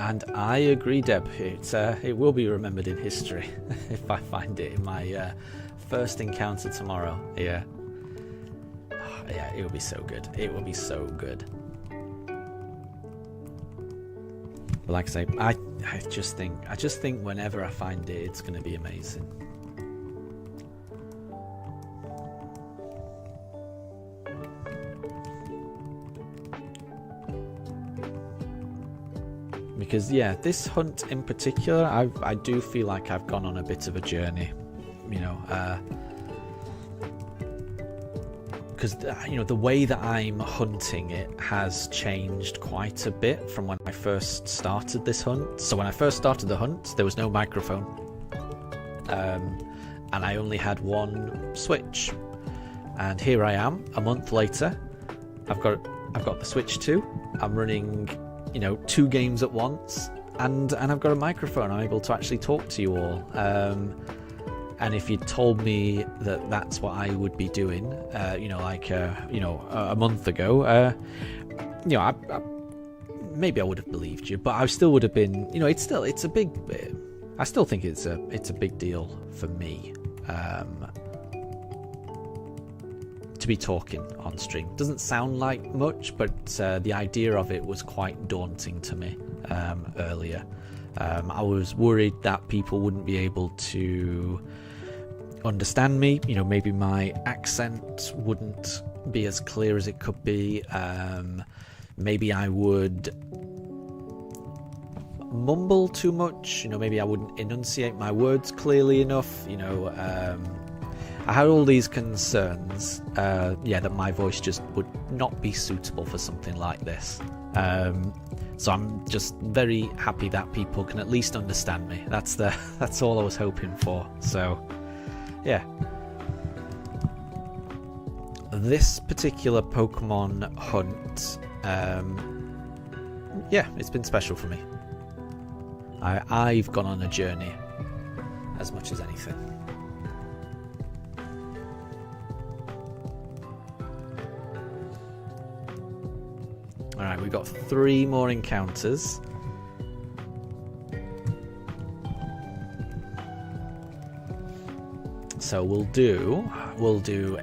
And I agree, Deb. It will be remembered in history if I find it in my first encounter tomorrow. Yeah. Oh, yeah, it will be so good. It will be so good. But like I say, I just think whenever I find it, it's going to be amazing. Because yeah, this hunt in particular, I do feel like I've gone on a bit of a journey, because the way that I'm hunting it has changed quite a bit from when I first started this hunt. So when I first started the hunt, there was no microphone, and I only had one Switch. And here I am, a month later. I've got the Switch 2. I'm running 2 games at once, and I've got a microphone. I'm able to actually talk to you all. And if you told me that that's what I would be doing, a month ago, maybe I would have believed you, but I still would have been. It's a big. I still think it's a big deal for me. To be talking on stream doesn't sound like much, but the idea of it was quite daunting to me earlier. I was worried that people wouldn't be able to understand me. Maybe my accent wouldn't be as clear as it could be. Maybe I would mumble too much. Maybe I wouldn't enunciate my words clearly enough. I had all these concerns, that my voice just would not be suitable for something like this. So I'm just very happy that people can at least understand me. That's all I was hoping for. So, yeah. This particular Pokemon hunt, it's been special for me. I've gone on a journey. as much as anything. Alright, we've got 3 more encounters. So we'll do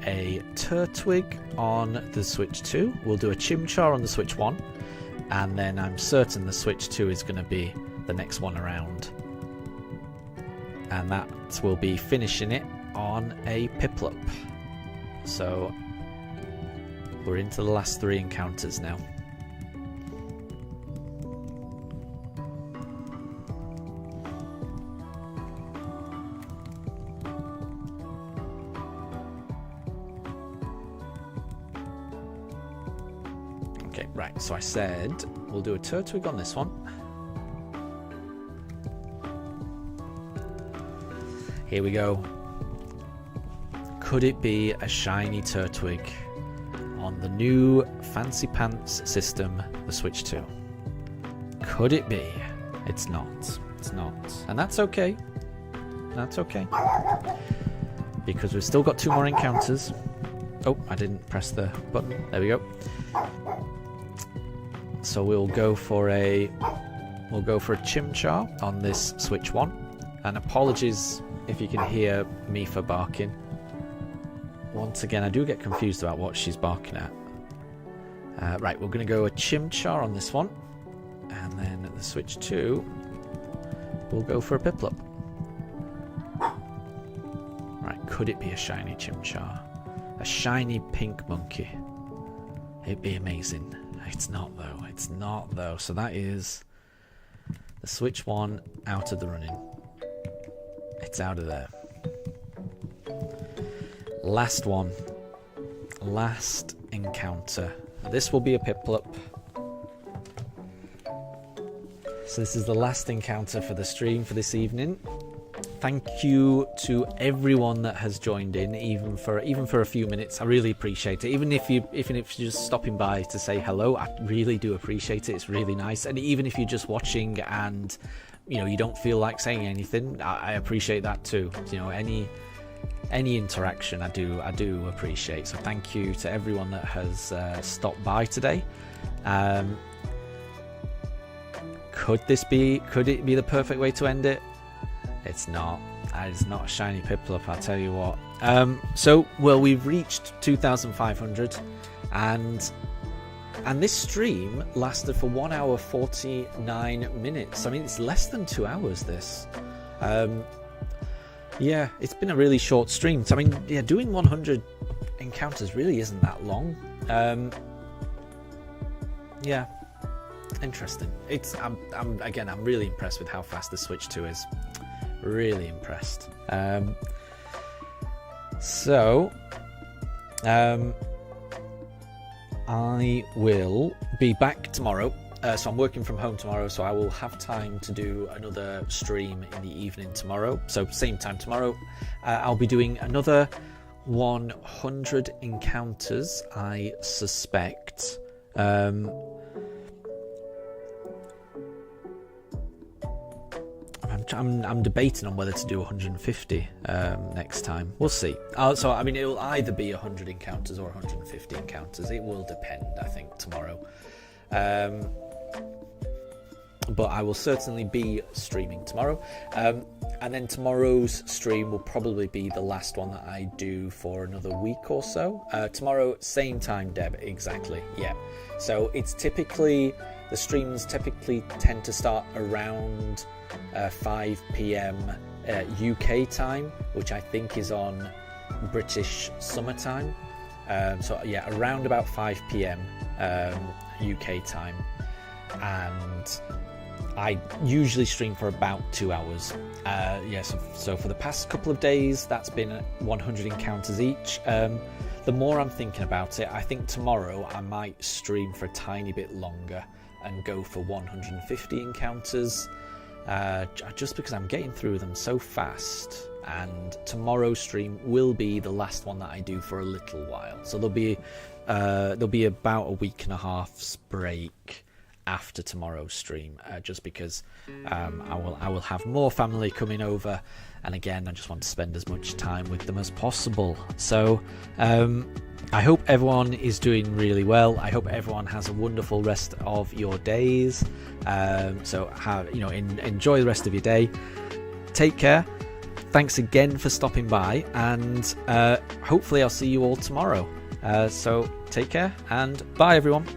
a Turtwig on the Switch 2, we'll do a Chimchar on the Switch 1, and then I'm certain the Switch 2 is going to be the next one around. And that will be finishing it on a Piplup. So we're into the last 3 encounters now. Okay, right, so I said we'll do a Turtwig on this one. Here we go. Could it be a shiny Turtwig on the new Fancy Pants system, the Switch 2? Could it be? It's not. It's not. And that's okay. That's okay. Because we've still got 2 more encounters. Oh, I didn't press the button. There we go. So we'll go for a Chimchar on this Switch 1. And apologies if you can hear me for barking. Once again, I do get confused about what she's barking at. Right, we're going to go a Chimchar on this one. And then at the Switch 2, we'll go for a Piplup. Right, could it be a shiny Chimchar? A shiny pink monkey. It'd be amazing. It's not though. It's not though. So that is the Switch 1 out of the running. It's out of there. Last one. Last encounter. This will be a Piplup. So this is the last encounter for the stream for this evening. Thank you to everyone that has joined in, even for a few minutes. I really appreciate it. Even if you're just stopping by to say hello, I really do appreciate it. It's really nice. And even if you're just watching and you don't feel like saying anything, I appreciate that too. Any interaction I do appreciate. So thank you to everyone that has stopped by today. Could it be the perfect way to end it? It's not. It's not a shiny Piplup, I'll tell you what. We've reached 2,500, and this stream lasted for 1 hour 49 minutes. I mean, it's less than 2 hours. This, yeah, it's been a really short stream. So I mean, yeah, doing 100 encounters really isn't that long. Yeah, interesting. I'm really impressed with how fast the Switch 2 is. Really impressed. I will be back tomorrow. So I'm working from home tomorrow, so I will have time to do another stream in the evening tomorrow. So same time tomorrow. I'll be doing another 100 encounters, I suspect. I'm debating on whether to do 150 next time. We'll see. So I mean, it will either be 100 encounters or 150 encounters. It will depend, I think, tomorrow. But I will certainly be streaming tomorrow. And then tomorrow's stream will probably be the last one that I do for another week or so. Tomorrow, same time, Deb, exactly. Yeah. So it's the streams typically tend to start around 5 p.m. UK time, which I think is on British summertime. So yeah, around about 5 p.m. UK time, and I usually stream for about 2 hours. So for the past couple of days, that's been 100 encounters each. The more I'm thinking about it, I think tomorrow I might stream for a tiny bit longer and go for 150 encounters. Just because I'm getting through them so fast, and tomorrow's stream will be the last one that I do for a little while. So there'll be about a week and a half's break, after tomorrow's stream, just because I will have more family coming over, and again, I just want to spend as much time with them as possible. So I hope everyone is doing really well. I hope everyone has a wonderful rest of your days. So enjoy the rest of your day. Take care. Thanks again for stopping by, and hopefully I'll see you all tomorrow. So take care, and bye everyone.